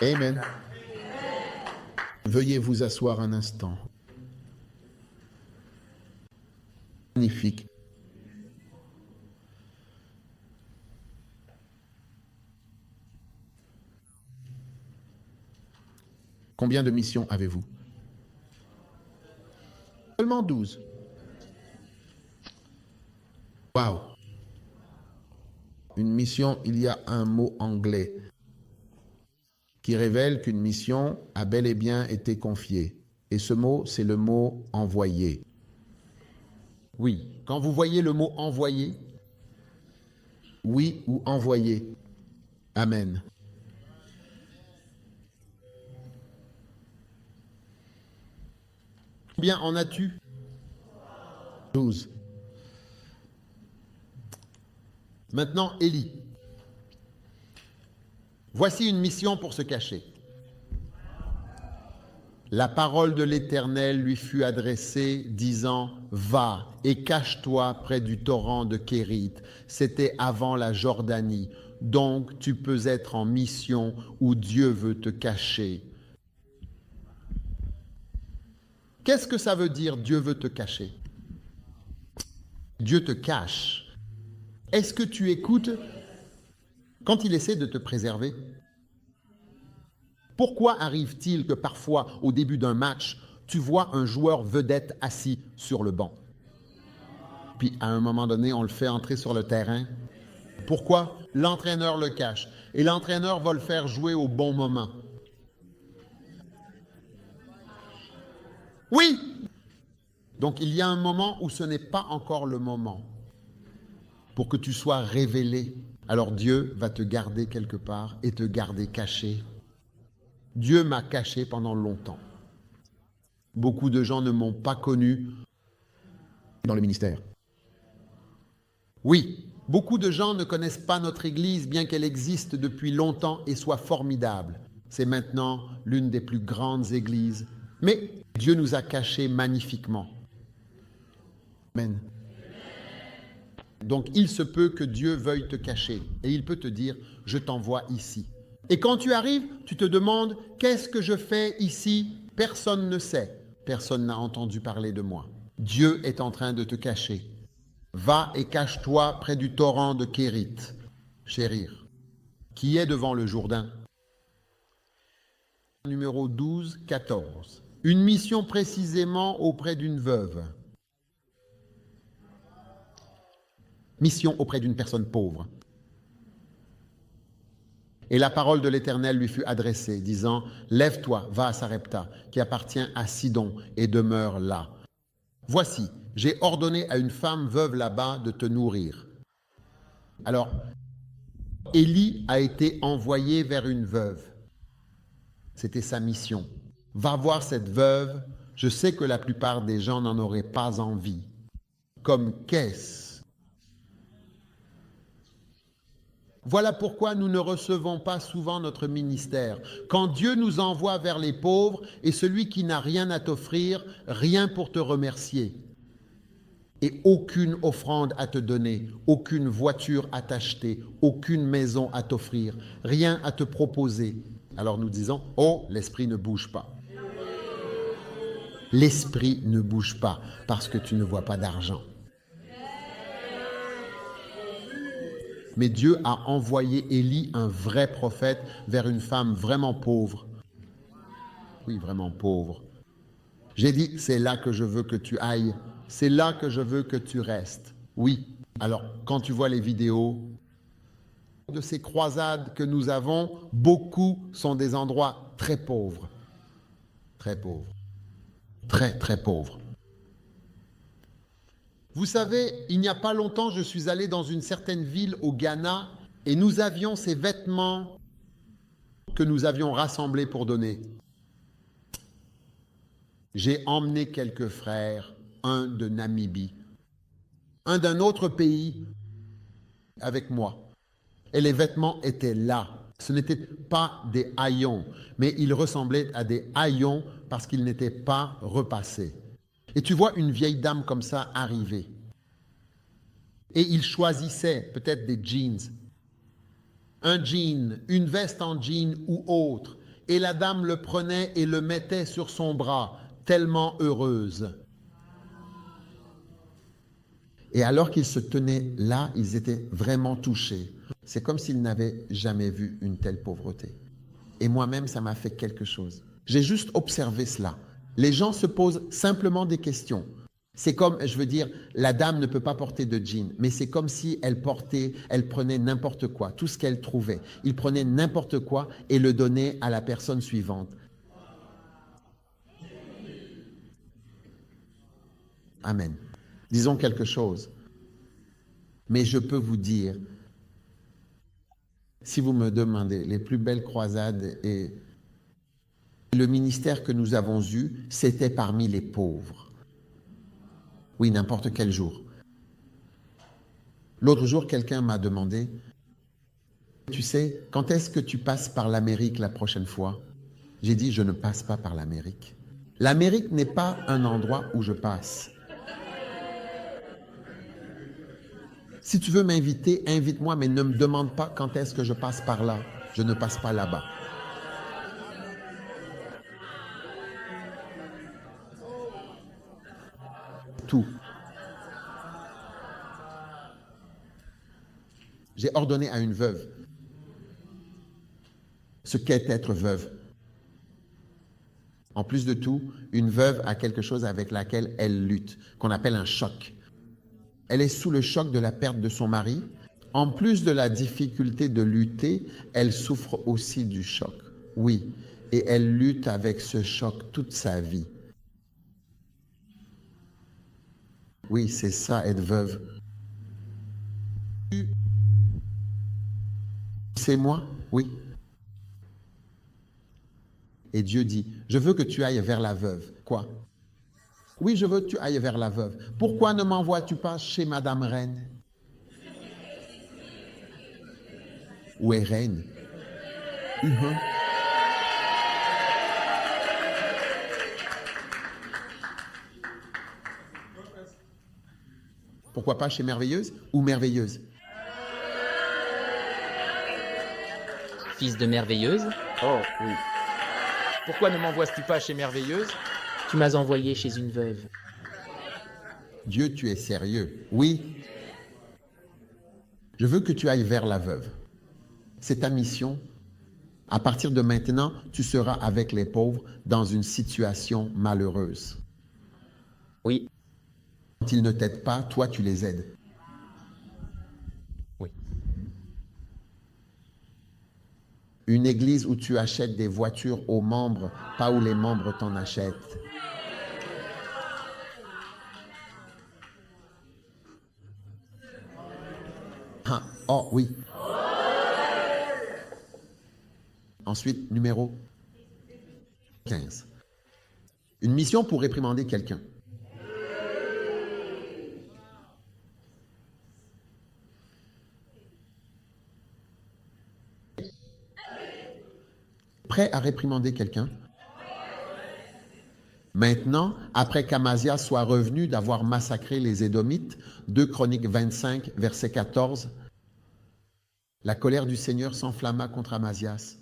Amen. Veuillez vous asseoir un instant. Magnifique. Combien de missions avez-vous? Seulement 12. Waouh. Une mission, il y a un mot anglais qui révèle qu'une mission a bel et bien été confiée. Et ce mot, c'est le mot envoyé. Oui, quand vous voyez le mot envoyé, oui ou envoyé. Amen. Combien en as-tu? 12. Maintenant, Élie. Voici une mission pour se cacher. La parole de l'Éternel lui fut adressée, disant, « Va et cache-toi près du torrent de Kérit. » C'était avant la Jordanie. Donc tu peux être en mission où Dieu veut te cacher. Qu'est-ce que ça veut dire, Dieu veut te cacher? Dieu te cache. Est-ce que tu écoutes quand il essaie de te préserver? Pourquoi arrive-t-il que parfois, au début d'un match, tu vois un joueur vedette assis sur le banc? Puis à un moment donné, on le fait entrer sur le terrain. Pourquoi? L'entraîneur le cache. Et l'entraîneur va le faire jouer au bon moment. Oui! Donc il y a un moment où ce n'est pas encore le moment pour que tu sois révélé. Alors Dieu va te garder quelque part et te garder caché. Dieu m'a caché pendant longtemps. Beaucoup de gens ne m'ont pas connu dans le ministère. Oui, beaucoup de gens ne connaissent pas notre Église, bien qu'elle existe depuis longtemps et soit formidable. C'est maintenant l'une des plus grandes églises. Mais Dieu nous a cachés magnifiquement. Amen. Donc il se peut que Dieu veuille te cacher et il peut te dire, je t'envoie ici. Et quand tu arrives, tu te demandes, qu'est-ce que je fais ici? Personne ne sait. Personne n'a entendu parler de moi. Dieu est en train de te cacher. Va et cache-toi près du torrent de Kérit, Chérir, qui est devant le Jourdain. Numéro 12, 14. Une mission précisément auprès d'une veuve. Mission auprès d'une personne pauvre. Et la parole de l'Éternel lui fut adressée, disant, « Lève-toi, va à Sarepta, qui appartient à Sidon, et demeure là. Voici, j'ai ordonné à une femme veuve là-bas de te nourrir. » Alors, Élie a été envoyé vers une veuve. C'était sa mission. Va voir cette veuve. Je sais que la plupart des gens n'en auraient pas envie. Comme qu'est-ce? Voilà pourquoi nous ne recevons pas souvent notre ministère. Quand Dieu nous envoie vers les pauvres et celui qui n'a rien à t'offrir, rien pour te remercier, et aucune offrande à te donner, aucune voiture à t'acheter, aucune maison à t'offrir, rien à te proposer. Alors nous disons, oh, l'esprit ne bouge pas. L'esprit ne bouge pas parce que tu ne vois pas d'argent. Mais Dieu a envoyé Élie, un vrai prophète, vers une femme vraiment pauvre. Oui, vraiment pauvre. J'ai dit, c'est là que je veux que tu ailles. C'est là que je veux que tu restes. Oui. Alors, quand tu vois les vidéos de ces croisades que nous avons, beaucoup sont des endroits très pauvres. Très pauvres. Très, très pauvres. Vous savez, il n'y a pas longtemps, je suis allé dans une certaine ville au Ghana et nous avions ces vêtements que nous avions rassemblés pour donner. J'ai emmené quelques frères, un de Namibie, un d'un autre pays avec moi. Et les vêtements étaient là. Ce n'étaient pas des haillons, mais ils ressemblaient à des haillons parce qu'ils n'étaient pas repassés. Et tu vois une vieille dame comme ça arriver. Et il choisissait peut-être des jeans. Un jean, une veste en jean ou autre. Et la dame le prenait et le mettait sur son bras, tellement heureuse. Et alors qu'ils se tenaient là, ils étaient vraiment touchés. C'est comme s'ils n'avaient jamais vu une telle pauvreté. Et moi-même, ça m'a fait quelque chose. J'ai juste observé cela. Les gens se posent simplement des questions. C'est comme, je veux dire, la dame ne peut pas porter de jean, mais c'est comme si elle prenait n'importe quoi, tout ce qu'elle trouvait. Il prenait n'importe quoi et le donnait à la personne suivante. Amen. Disons quelque chose. Mais je peux vous dire, si vous me demandez, les plus belles croisades et le ministère que nous avons eu, c'était parmi les pauvres. Oui, n'importe quel jour. L'autre jour, quelqu'un m'a demandé, tu sais, quand est-ce que tu passes par l'Amérique la prochaine fois? J'ai dit, je ne passe pas par l'Amérique. L'Amérique n'est pas un endroit où je passe. Si tu veux m'inviter, invite-moi, mais ne me demande pas quand est-ce que je passe par là. Je ne passe pas là-bas. Tout. J'ai ordonné à une veuve ce qu'est être veuve. En plus de tout, une veuve a quelque chose avec laquelle elle lutte, qu'on appelle un choc. Elle est sous le choc de la perte de son mari. En plus de la difficulté de lutter, elle souffre aussi du choc. Oui, et elle lutte avec ce choc toute sa vie. Oui, c'est ça, être veuve. C'est moi? Oui. Et Dieu dit, je veux que tu ailles vers la veuve. Quoi? Oui, je veux que tu ailles vers la veuve. Pourquoi ne m'envoies-tu pas chez Madame Reine? Où est Reine? Pourquoi pas chez Merveilleuse ou Merveilleuse? Fils de merveilleuse, Oh oui. Pourquoi ne m'envoies-tu pas chez Merveilleuse? tu m'as envoyé chez une veuve. Dieu, tu es sérieux? Oui. Je veux que tu ailles vers la veuve. C'est ta mission. À partir de maintenant, tu seras avec les pauvres dans une situation malheureuse. Oui, Quand ils ne t'aident pas, toi, tu les aides. Oui. Une église où tu achètes des voitures aux membres, pas où les membres t'en achètent. Ah, oh oui. Ensuite, numéro 15. Une mission pour réprimander quelqu'un. Prêt à réprimander quelqu'un? Maintenant, après qu'Amazia soit revenu d'avoir massacré les Édomites, 2 Chroniques 25, verset 14, la colère du Seigneur s'enflamma contre Amazias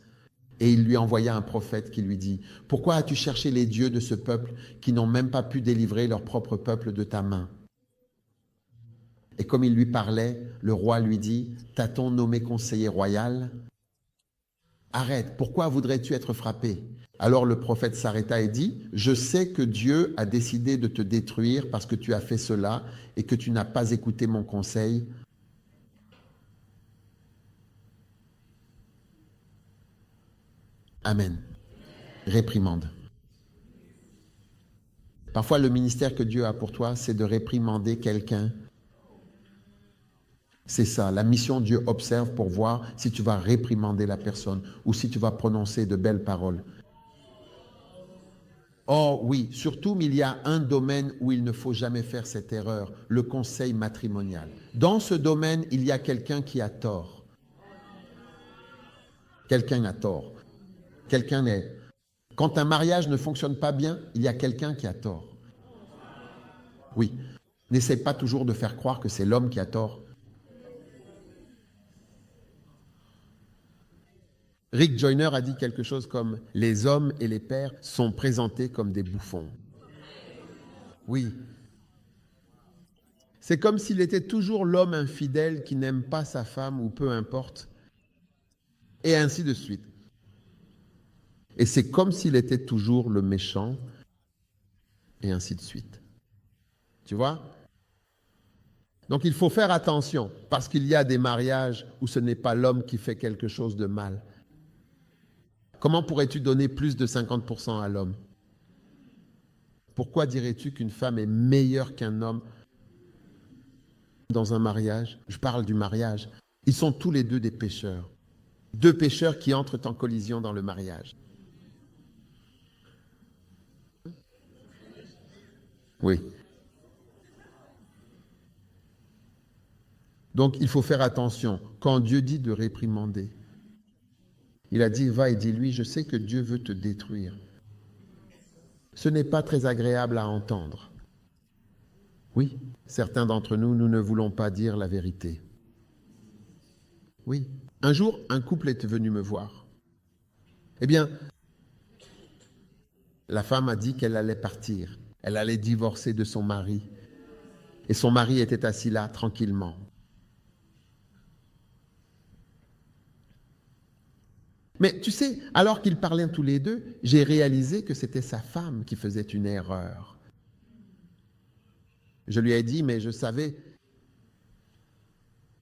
et il lui envoya un prophète qui lui dit, « Pourquoi as-tu cherché les dieux de ce peuple qui n'ont même pas pu délivrer leur propre peuple de ta main ?» Et comme il lui parlait, le roi lui dit, « T'a-t-on nommé conseiller royal ? Arrête, pourquoi voudrais-tu être frappé ?» Alors le prophète s'arrêta et dit, « Je sais que Dieu a décidé de te détruire parce que tu as fait cela et que tu n'as pas écouté mon conseil. Amen. » Réprimande. Parfois, le ministère que Dieu a pour toi, c'est de réprimander quelqu'un. C'est ça, la mission Dieu observe pour voir si tu vas réprimander la personne ou si tu vas prononcer de belles paroles. Oh oui, surtout, mais il y a un domaine où il ne faut jamais faire cette erreur, le conseil matrimonial. Dans ce domaine, il y a quelqu'un qui a tort. Quelqu'un a tort. Quelqu'un est... Quand un mariage ne fonctionne pas bien, il y a quelqu'un qui a tort. Oui, n'essaie pas toujours de faire croire que c'est l'homme qui a tort. Rick Joyner a dit quelque chose comme « Les hommes et les pères sont présentés comme des bouffons ». Oui. C'est comme s'il était toujours l'homme infidèle qui n'aime pas sa femme ou peu importe, et ainsi de suite. Et c'est comme s'il était toujours le méchant, et ainsi de suite. Tu vois? Donc il faut faire attention, parce qu'il y a des mariages où ce n'est pas l'homme qui fait quelque chose de mal. Comment pourrais-tu donner plus de 50% à l'homme? Pourquoi dirais-tu qu'une femme est meilleure qu'un homme dans un mariage? Je parle du mariage. Ils sont tous les deux des pécheurs. Deux pécheurs qui entrent en collision dans le mariage. Oui. Donc il faut faire attention. Quand Dieu dit de réprimander, il a dit, va et dis-lui, je sais que Dieu veut te détruire. Ce n'est pas très agréable à entendre. Oui, certains d'entre nous, nous ne voulons pas dire la vérité. Oui. Un jour, un couple est venu me voir. Eh bien, la femme a dit qu'elle allait partir. Elle allait divorcer de son mari. Et son mari était assis là, tranquillement. Mais tu sais, alors qu'ils parlaient tous les deux, j'ai réalisé que c'était sa femme qui faisait une erreur. Je lui ai dit, mais je savais,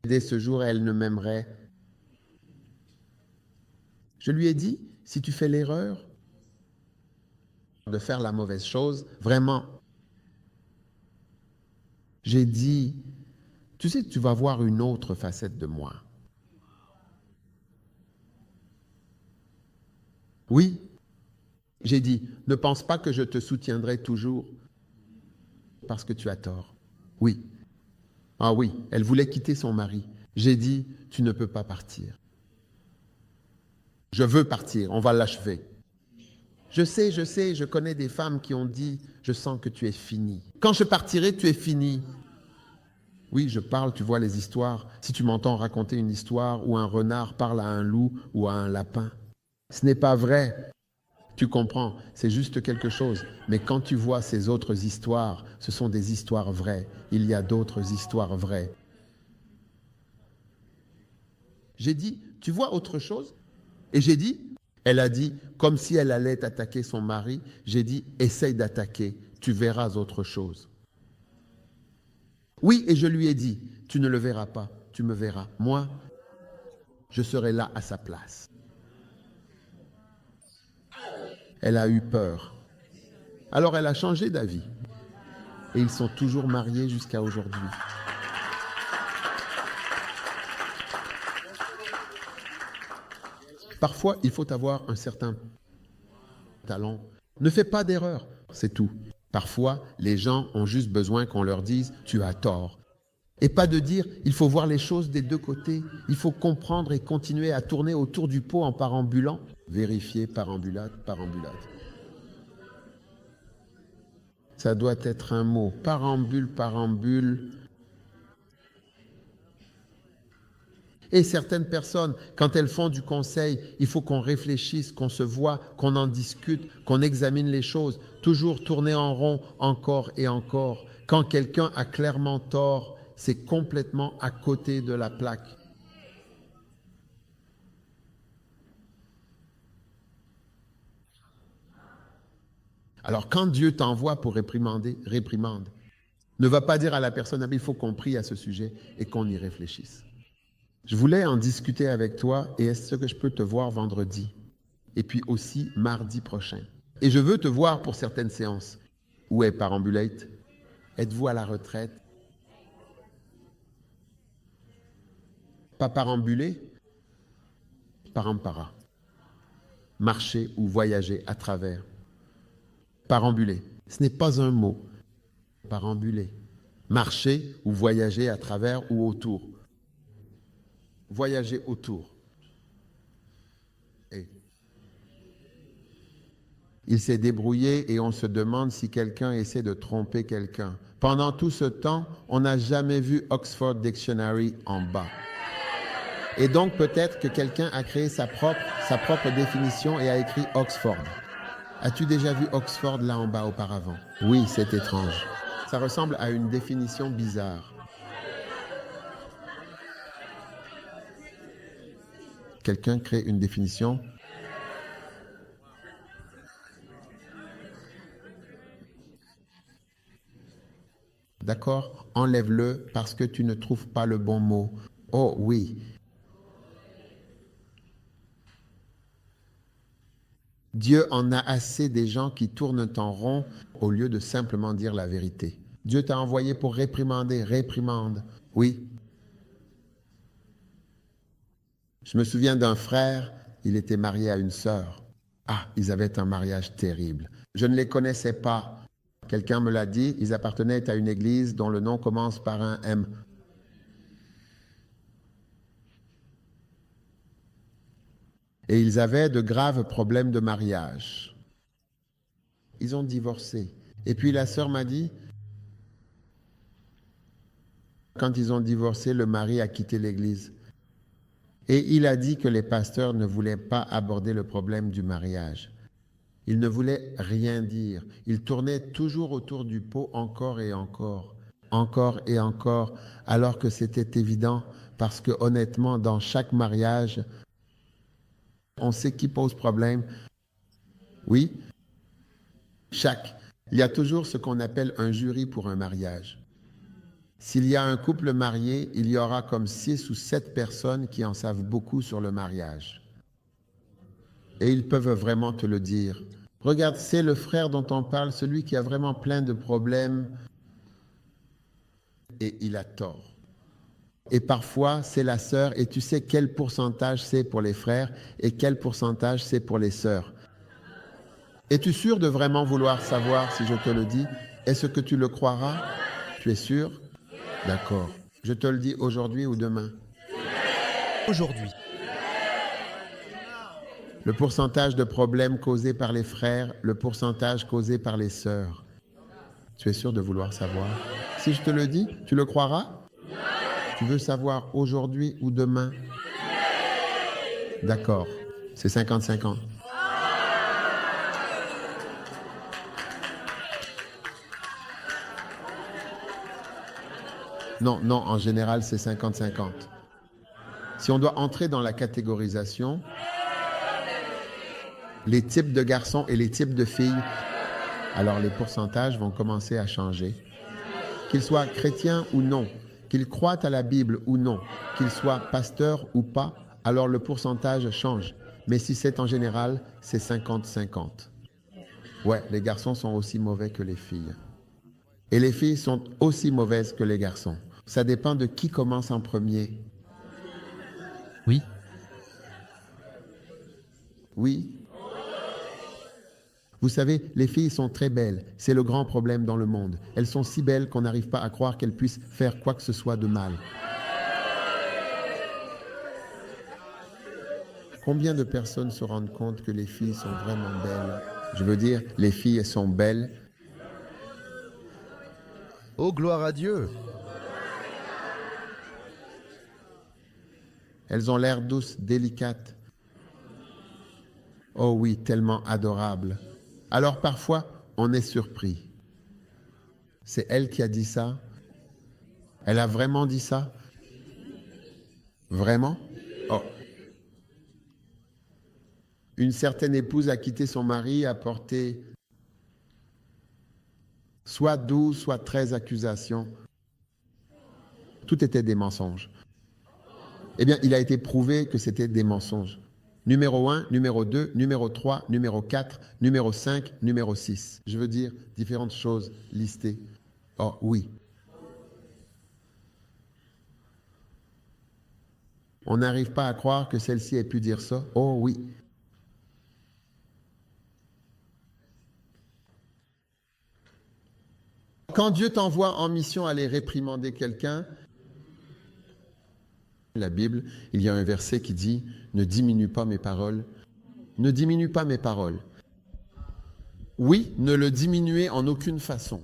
dès ce jour, elle ne m'aimerait. Je lui ai dit, si tu fais l'erreur de faire la mauvaise chose, vraiment, j'ai dit, tu sais, tu vas voir une autre facette de moi. Oui, j'ai dit, ne pense pas que je te soutiendrai toujours parce que tu as tort. Oui. Ah oui, elle voulait quitter son mari. J'ai dit, tu ne peux pas partir. Je veux partir, on va l'achever. Je sais, je connais des femmes qui ont dit, je sens que tu es fini. Quand je partirai, tu es fini. Oui, je parle, tu vois les histoires. Si tu m'entends raconter une histoire où un renard parle à un loup ou à un lapin, ce n'est pas vrai. Tu comprends, c'est juste quelque chose. Mais quand tu vois ces autres histoires, ce sont des histoires vraies. Il y a d'autres histoires vraies. J'ai dit, tu vois autre chose? Et j'ai dit, elle a dit, comme si elle allait attaquer son mari, j'ai dit, essaye d'attaquer, tu verras autre chose. Oui, et je lui ai dit, tu ne le verras pas, tu me verras. Moi, je serai là à sa place. Elle a eu peur. Alors elle a changé d'avis. Et ils sont toujours mariés jusqu'à aujourd'hui. Parfois, il faut avoir un certain talent. Ne fais pas d'erreur, c'est tout. Parfois, les gens ont juste besoin qu'on leur dise « tu as tort ». Et pas de dire « il faut voir les choses des deux côtés ». Il faut comprendre et continuer à tourner autour du pot en parambulant. Vérifier, parambulade, parambulade. Ça doit être un mot. Parambule, parambule. Et certaines personnes, quand elles font du conseil, il faut qu'on réfléchisse, qu'on se voit, qu'on en discute, qu'on examine les choses. Toujours tourner en rond, encore et encore. Quand quelqu'un a clairement tort, c'est complètement à côté de la plaque. Alors quand Dieu t'envoie pour réprimander, réprimande. Ne va pas dire à la personne, il faut qu'on prie à ce sujet et qu'on y réfléchisse. Je voulais en discuter avec toi et est-ce que je peux te voir vendredi et puis aussi mardi prochain. Et je veux te voir pour certaines séances. Où est Parambulate? Êtes-vous à la retraite? Pas parambuler? Parampara. Marcher ou voyager à travers. Parambuler. Ce n'est pas un mot. Parambuler. Marcher ou voyager à travers ou autour. Voyager autour. Et il s'est débrouillé et on se demande si quelqu'un essaie de tromper quelqu'un. Pendant tout ce temps, on n'a jamais vu Oxford Dictionary en bas. Et donc peut-être que quelqu'un a créé sa propre définition et a écrit Oxford. As-tu déjà vu Oxford là en bas auparavant? Oui, c'est étrange. Ça ressemble à une définition bizarre. Quelqu'un crée une définition. D'accord? Enlève-le parce que tu ne trouves pas le bon mot. Oh oui. Dieu en a assez des gens qui tournent en rond au lieu de simplement dire la vérité. Dieu t'a envoyé pour réprimander, réprimande. Oui. Je me souviens d'un frère, il était marié à une sœur. Ah, ils avaient un mariage terrible. Je ne les connaissais pas. Quelqu'un me l'a dit, ils appartenaient à une église dont le nom commence par un M. Et ils avaient de graves problèmes de mariage. Ils ont divorcé. Et puis la sœur m'a dit, quand ils ont divorcé, le mari a quitté l'église. Et il a dit que les pasteurs ne voulaient pas aborder le problème du mariage. Ils ne voulaient rien dire. Ils tournaient toujours autour du pot encore et encore, alors que c'était évident parce que honnêtement, dans chaque mariage, on sait qui pose problème. Oui, il y a toujours ce qu'on appelle un jury pour un mariage. S'il y a un couple marié, il y aura comme 6 ou 7 personnes qui en savent beaucoup sur le mariage. Et ils peuvent vraiment te le dire. Regarde, c'est le frère dont on parle, celui qui a vraiment plein de problèmes. Et il a tort. Et parfois, c'est la sœur, et tu sais quel pourcentage c'est pour les frères et quel pourcentage c'est pour les sœurs. Es-tu sûr de vraiment vouloir savoir si je te le dis? Est-ce que tu le croiras? Tu es sûr? D'accord. Je te le dis aujourd'hui ou demain? Aujourd'hui. Le pourcentage de problèmes causés par les frères, le pourcentage causé par les sœurs. Tu es sûr de vouloir savoir? Si je te le dis, tu le croiras? Tu veux savoir aujourd'hui ou demain? D'accord. C'est 50-50. Non, en général, c'est 50-50. Si on doit entrer dans la catégorisation, les types de garçons et les types de filles, alors les pourcentages vont commencer à changer. Qu'ils soient chrétiens ou non, qu'ils croient à la Bible ou non, qu'ils soient pasteurs ou pas, alors le pourcentage change. Mais si c'est en général, c'est 50-50. Ouais, les garçons sont aussi mauvais que les filles. Et les filles sont aussi mauvaises que les garçons. Ça dépend de qui commence en premier. Oui. Oui. Vous savez, les filles sont très belles. C'est le grand problème dans le monde. Elles sont si belles qu'on n'arrive pas à croire qu'elles puissent faire quoi que ce soit de mal. Combien de personnes se rendent compte que les filles sont vraiment belles? Je veux dire, les filles sont belles. Oh, gloire à Dieu! Elles ont l'air douces, délicates. Oh oui, tellement adorables. Alors parfois, on est surpris. C'est elle qui a dit ça? Elle a vraiment dit ça? Vraiment? Oh. Une certaine épouse a quitté son mari, a porté soit 12, soit 13 accusations. Tout était des mensonges. Eh bien, il a été prouvé que c'était des mensonges. Numéro 1, numéro 2, numéro 3, numéro 4, numéro 5, numéro 6. Je veux dire, différentes choses listées. Oh oui. On n'arrive pas à croire que celle-ci ait pu dire ça. Oh oui. Quand Dieu t'envoie en mission aller réprimander quelqu'un, la Bible, il y a un verset qui dit « Ne diminue pas mes paroles. » Ne diminue pas mes paroles. Oui, ne le diminuez en aucune façon.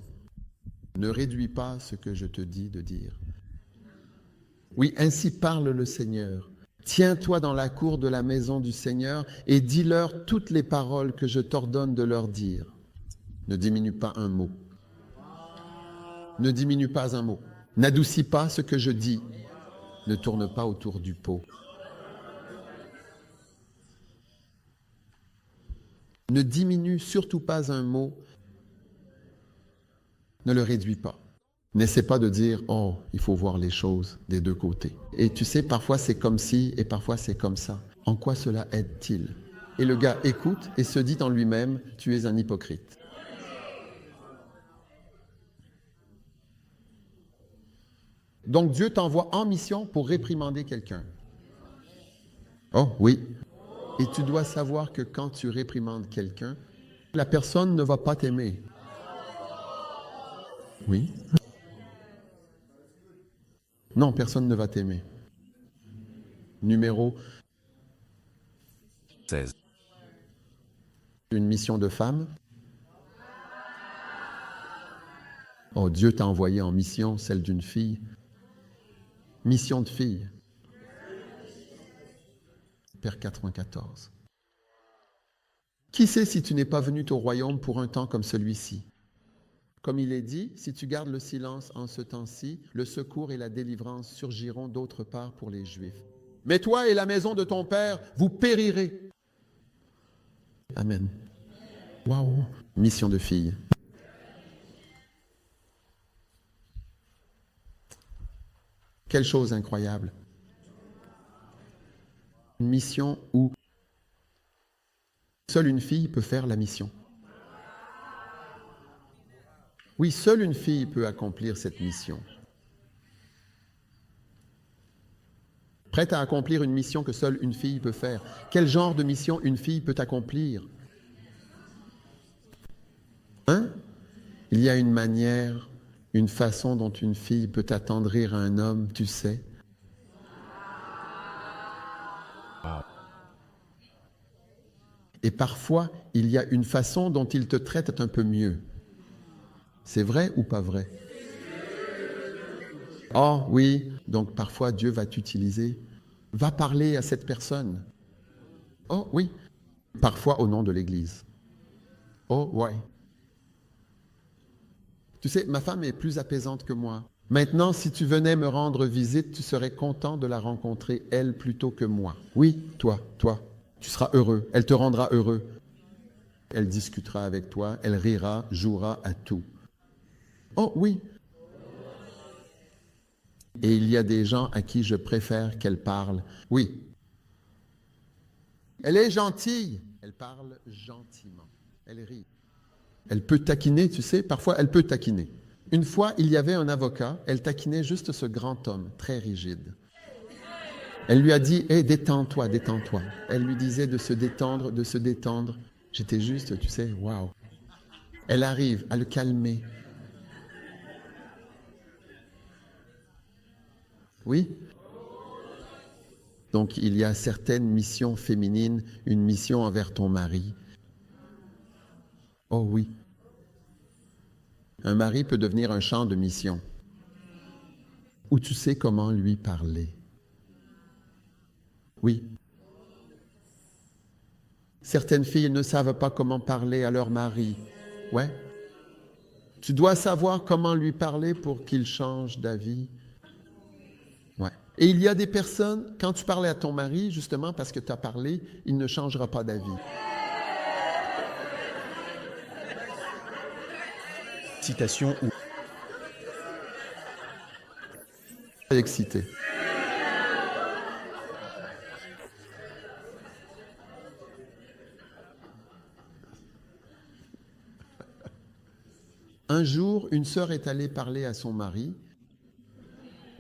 Ne réduis pas ce que je te dis de dire. Oui, ainsi parle le Seigneur. Tiens-toi dans la cour de la maison du Seigneur et dis-leur toutes les paroles que je t'ordonne de leur dire. Ne diminue pas un mot. Ne diminue pas un mot. N'adoucis pas ce que je dis. Ne tourne pas autour du pot. Ne diminue surtout pas un mot. Ne le réduis pas. N'essaie pas de dire « Oh, il faut voir les choses des deux côtés. » Et tu sais, parfois c'est comme ci et parfois c'est comme ça. En quoi cela aide-t-il? Et le gars écoute et se dit en lui-même « Tu es un hypocrite. » Donc Dieu t'envoie en mission pour réprimander quelqu'un. Oh oui. Et tu dois savoir que quand tu réprimandes quelqu'un, la personne ne va pas t'aimer. Oui. Non, personne ne va t'aimer. Numéro 16. Une mission de femme. Oh, Dieu t'a envoyé en mission, celle d'une fille. Mission de fille. Père 94. Qui sait si tu n'es pas venu au royaume pour un temps comme celui-ci? Comme il est dit, si tu gardes le silence en ce temps-ci, le secours et la délivrance surgiront d'autre part pour les Juifs. Mais toi et la maison de ton Père, vous périrez. Amen. Waouh. Mission de fille. Quelle chose incroyable. Une mission où seule une fille peut faire la mission. Oui, seule une fille peut accomplir cette mission. Prête à accomplir une mission que seule une fille peut faire. Quel genre de mission une fille peut accomplir? Hein? Il y a une manière, une façon dont une fille peut attendrir un homme, tu sais. Et parfois, il y a une façon dont il te traite un peu mieux. C'est vrai ou pas vrai? Oh oui, donc parfois Dieu va t'utiliser. Va parler à cette personne. Oh oui, parfois au nom de l'Église. Oh ouais. Tu sais, ma femme est plus apaisante que moi. Maintenant, si tu venais me rendre visite, tu serais content de la rencontrer, elle, plutôt que moi. Oui, toi. Tu seras heureux. Elle te rendra heureux. Elle discutera avec toi. Elle rira, jouera à tout. Oh oui. Et il y a des gens à qui je préfère qu'elle parle. Oui. Elle est gentille. Elle parle gentiment. Elle rit. Elle peut taquiner, tu sais. Parfois, elle peut taquiner. Une fois, il y avait un avocat. Elle taquinait juste ce grand homme, très rigide. Elle lui a dit, hé, détends-toi, détends-toi. Elle lui disait de se détendre, de se détendre. J'étais juste, tu sais, waouh. Elle arrive à le calmer. Oui. Donc, il y a certaines missions féminines, une mission envers ton mari. Oh oui. Un mari peut devenir un champ de mission où tu sais comment lui parler. Oui. Certaines filles ne savent pas comment parler à leur mari. Ouais. Tu dois savoir comment lui parler pour qu'il change d'avis. Ouais. Et il y a des personnes, quand tu parlais à ton mari, justement parce que tu as parlé, il ne changera pas d'avis. Citation ou Excité. Un jour, une sœur est allée parler à son mari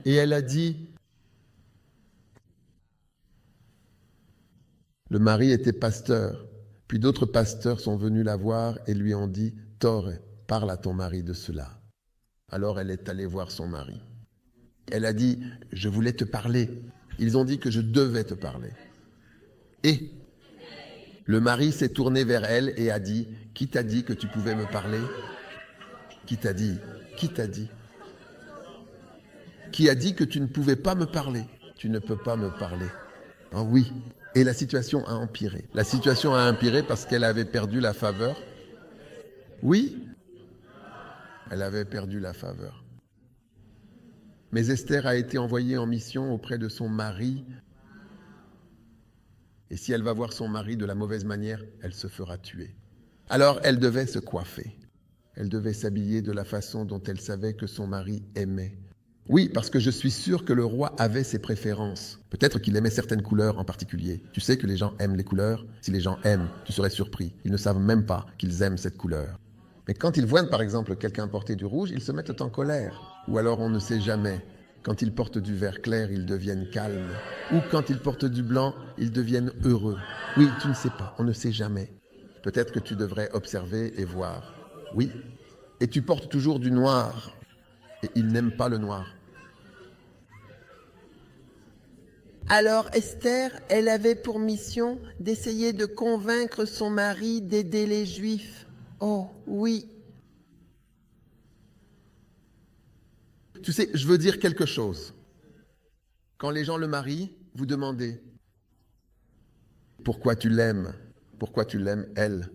et elle a dit, le mari était pasteur, puis d'autres pasteurs sont venus la voir et lui ont dit, Tore, parle à ton mari de cela. Alors elle est allée voir son mari. Elle a dit, je voulais te parler. Ils ont dit que je devais te parler. Et le mari s'est tourné vers elle et a dit, qui t'a dit que tu pouvais me parler? Qui t'a dit? Qui t'a dit? Qui a dit que tu ne pouvais pas me parler? Tu ne peux pas me parler. Ah oui. Et la situation a empiré. La situation a empiré parce qu'elle avait perdu la faveur. Oui, elle avait perdu la faveur. Mais Esther a été envoyée en mission auprès de son mari. Et si elle va voir son mari de la mauvaise manière, elle se fera tuer. Alors elle devait se coiffer. Elle devait s'habiller de la façon dont elle savait que son mari aimait. Oui, parce que je suis sûr que le roi avait ses préférences. Peut-être qu'il aimait certaines couleurs en particulier. Tu sais que les gens aiment les couleurs. Si les gens aiment, tu serais surpris. Ils ne savent même pas qu'ils aiment cette couleur. Mais quand ils voient par exemple quelqu'un porter du rouge, ils se mettent en colère. Ou alors on ne sait jamais. Quand ils portent du vert clair, ils deviennent calmes. Ou quand ils portent du blanc, ils deviennent heureux. Oui, tu ne sais pas, on ne sait jamais. Peut-être que tu devrais observer et voir. Oui. Et tu portes toujours du noir. Et ils n'aiment pas le noir. Alors Esther, elle avait pour mission d'essayer de convaincre son mari d'aider les Juifs. Oh, oui. Tu sais, je veux dire quelque chose. Quand les gens le marient, vous demandez pourquoi tu l'aimes, pourquoi tu l'aimes elle.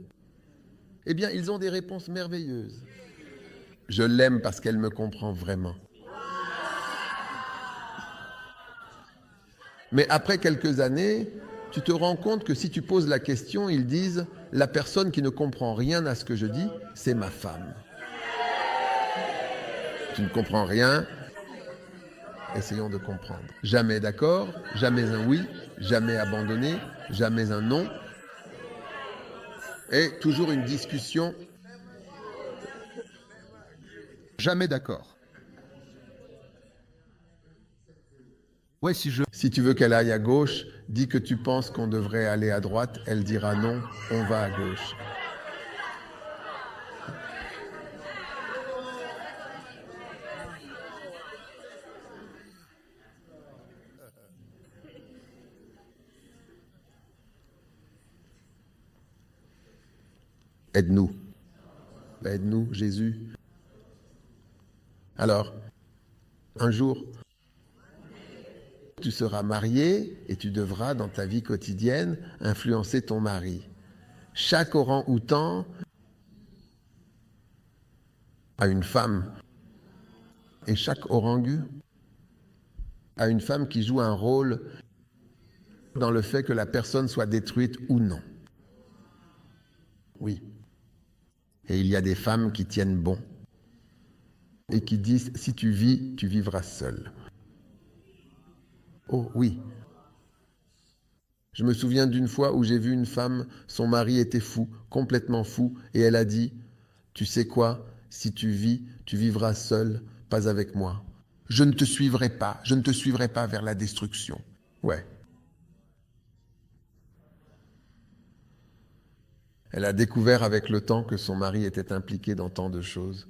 Eh bien, ils ont des réponses merveilleuses. Je l'aime parce qu'elle me comprend vraiment. Mais après quelques années, tu te rends compte que si tu poses la question, ils disent « La personne qui ne comprend rien à ce que je dis, c'est ma femme. » Tu ne comprends rien, essayons de comprendre. Jamais d'accord, jamais un oui, jamais abandonné, jamais un non. Et toujours une discussion. Jamais d'accord. Ouais, Si tu veux qu'elle aille à gauche, dis que tu penses qu'on devrait aller à droite, elle dira non, on va à gauche. Aide-nous. Aide-nous, Jésus. Alors, un jour, tu seras marié et tu devras, dans ta vie quotidienne, influencer ton mari. Chaque orang-outan a une femme. Et chaque orangu a une femme qui joue un rôle dans le fait que la personne soit détruite ou non. Oui. Et il y a des femmes qui tiennent bon et qui disent, si tu vis, tu vivras seul. Oh oui. Je me souviens d'une fois où j'ai vu une femme, son mari était fou, complètement fou, et elle a dit, tu sais quoi, si tu vis, tu vivras seul, pas avec moi. Je ne te suivrai pas vers la destruction. Ouais. Elle a découvert avec le temps que son mari était impliqué dans tant de choses,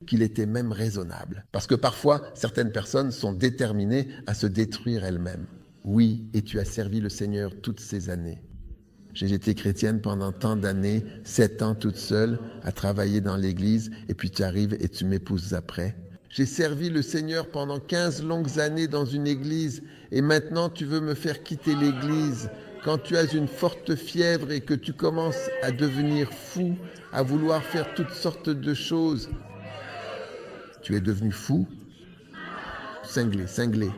qu'il était même raisonnable. Parce que parfois, certaines personnes sont déterminées à se détruire elles-mêmes. Oui, et tu as servi le Seigneur toutes ces années. J'ai été chrétienne pendant tant d'années, 7 ans toute seule, à travailler dans l'église, et puis tu arrives et tu m'épouses après. J'ai servi le Seigneur pendant 15 longues années dans une église, et maintenant tu veux me faire quitter l'église. Quand tu as une forte fièvre et que tu commences à devenir fou, à vouloir faire toutes sortes de choses, tu es devenu fou, cinglé,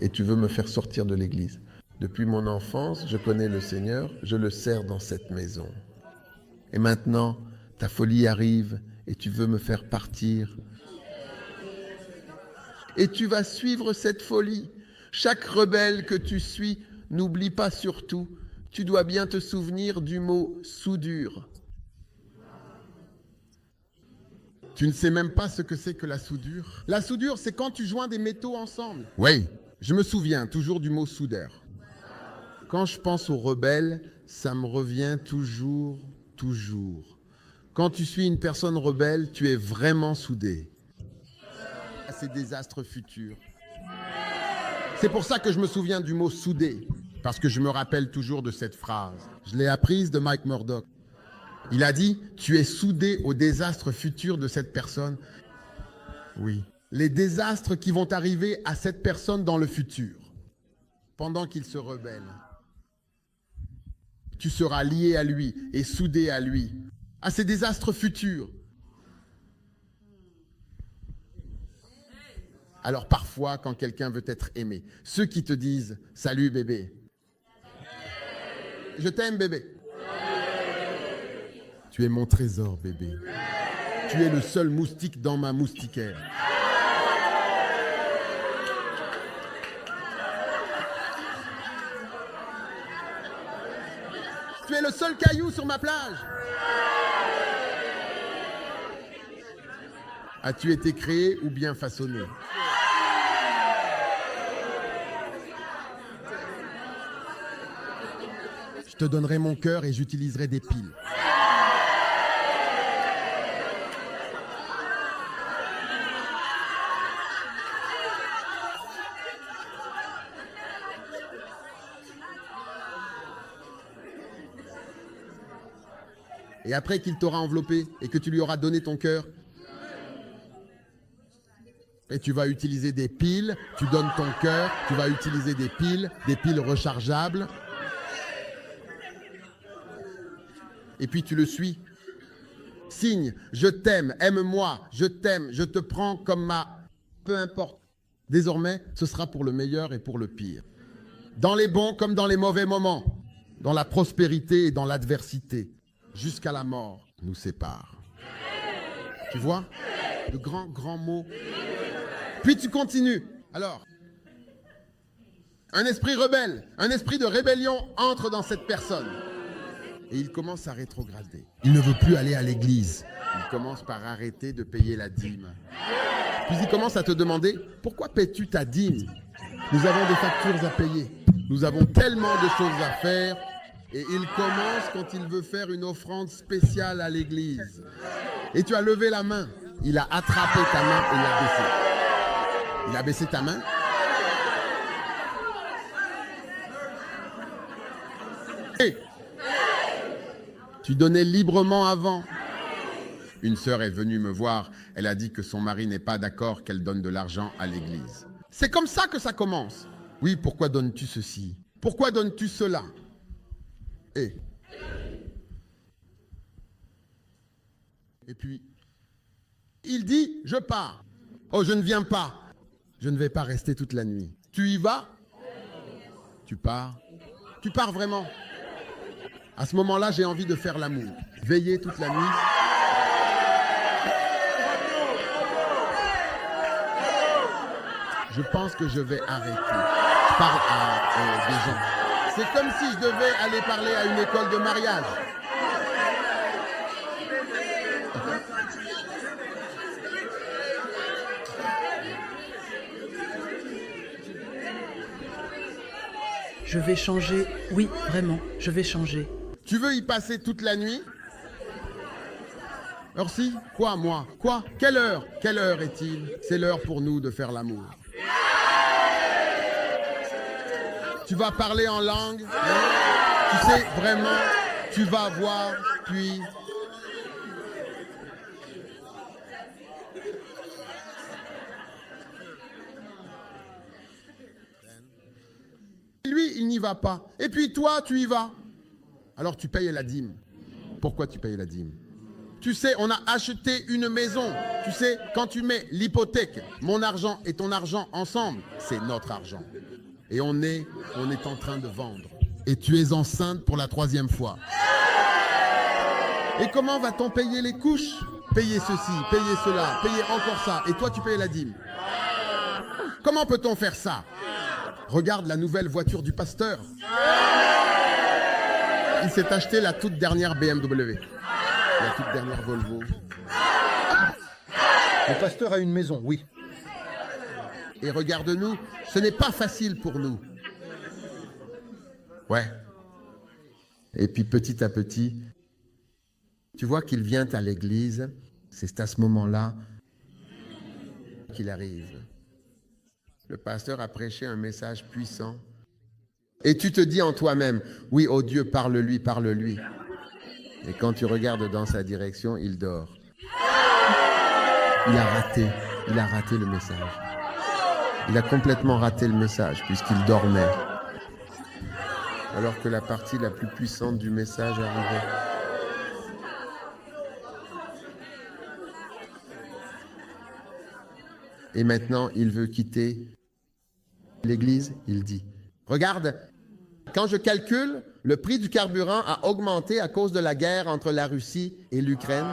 et tu veux me faire sortir de l'église. Depuis mon enfance, je connais le Seigneur, je le sers dans cette maison. Et maintenant, ta folie arrive et tu veux me faire partir. Et tu vas suivre cette folie. Chaque rebelle que tu suis, n'oublie pas surtout, tu dois bien te souvenir du mot soudure. Tu ne sais même pas ce que c'est que la soudure. La soudure, c'est quand tu joins des métaux ensemble. Oui, Je me souviens toujours du mot soudeur. Quand je pense aux rebelles, ça me revient toujours. Quand tu suis une personne rebelle, tu es vraiment soudé à ces désastres futurs. C'est pour ça que je me souviens du mot soudé, parce que je me rappelle toujours de cette phrase. Je l'ai apprise de Mike Murdock. Il a dit, tu es soudé au désastre futur de cette personne. Oui, les désastres qui vont arriver à cette personne dans le futur, pendant qu'il se rebelle. Tu seras lié à lui et soudé à lui, à ces désastres futurs. Alors parfois, quand quelqu'un veut être aimé, ceux qui te disent « Salut bébé »,« Je t'aime bébé ». Tu es mon trésor bébé. Tu es le seul moustique dans ma moustiquaire. Tu es le seul caillou sur ma plage. As-tu été créé ou bien façonné? Je te donnerai mon cœur et j'utiliserai des piles. Et après qu'il t'aura enveloppé et que tu lui auras donné ton cœur, et tu vas utiliser des piles, tu donnes ton cœur, tu vas utiliser des piles rechargeables, et puis tu le suis. Signe, je t'aime, aime-moi, je t'aime, je te prends comme ma... Peu importe. Désormais, ce sera pour le meilleur et pour le pire. Dans les bons comme dans les mauvais moments, dans la prospérité et dans l'adversité. Jusqu'à la mort nous sépare. Tu vois? De grands mots. Puis tu continues. Alors, un esprit rebelle, un esprit de rébellion entre dans cette personne. Et il commence à rétrograder. Il ne veut plus aller à l'église. Il commence par arrêter de payer la dîme. Puis il commence à te demander, pourquoi paies-tu ta dîme? Nous avons des factures à payer. Nous avons tellement de choses à faire. Et il commence quand il veut faire une offrande spéciale à l'église. Et tu as levé la main. Il a attrapé ta main et l'a baissée. Il a baissé ta main. Et tu donnais librement avant. Une sœur est venue me voir. Elle a dit que son mari n'est pas d'accord qu'elle donne de l'argent à l'église. C'est comme ça que ça commence. Oui, pourquoi donnes-tu ceci? Pourquoi donnes-tu cela? Et puis, il dit, je pars. Oh, je ne viens pas. Je ne vais pas rester toute la nuit. Tu y vas? Tu pars? Tu pars vraiment? À ce moment-là, j'ai envie de faire l'amour. Veiller toute la nuit. Je pense que je vais arrêter. Je parle à des gens. C'est comme si je devais aller parler à une école de mariage. Je vais changer, oui, vraiment, je vais changer. Tu veux y passer toute la nuit? Orsi? Quoi, moi? Quoi? Quelle heure? Quelle heure est-il? C'est l'heure pour nous de faire l'amour. Tu vas parler en langue, hein? Tu sais, vraiment, tu vas voir, puis... Lui, il n'y va pas. Et puis toi, tu y vas. Alors tu payes la dîme. Pourquoi tu payes la dîme? Tu sais, on a acheté une maison. Tu sais, quand tu mets l'hypothèque, mon argent et ton argent ensemble, c'est notre argent. Et on est en train de vendre. Et tu es enceinte pour la 3e fois. Et comment va-t-on payer les couches? Payer ceci, payer cela, payer encore ça. Et toi, tu payes la dîme. Comment peut-on faire ça? Regarde la nouvelle voiture du pasteur. Il s'est acheté la toute dernière BMW. La toute dernière Volvo. Le pasteur a une maison, oui. Et regarde-nous, ce n'est pas facile pour nous. Ouais. Et puis petit à petit, tu vois qu'il vient à l'église, c'est à ce moment-là qu'il arrive. Le pasteur a prêché un message puissant. Et tu te dis en toi-même, oui, oh Dieu, parle-lui, parle-lui. Et quand tu regardes dans sa direction, il dort. Il a raté. il a raté le message. Il a complètement raté le message puisqu'il dormait. Alors que la partie la plus puissante du message arrivait. Et maintenant, il veut quitter l'église. Il dit, regarde, quand je calcule, le prix du carburant a augmenté à cause de la guerre entre la Russie et l'Ukraine.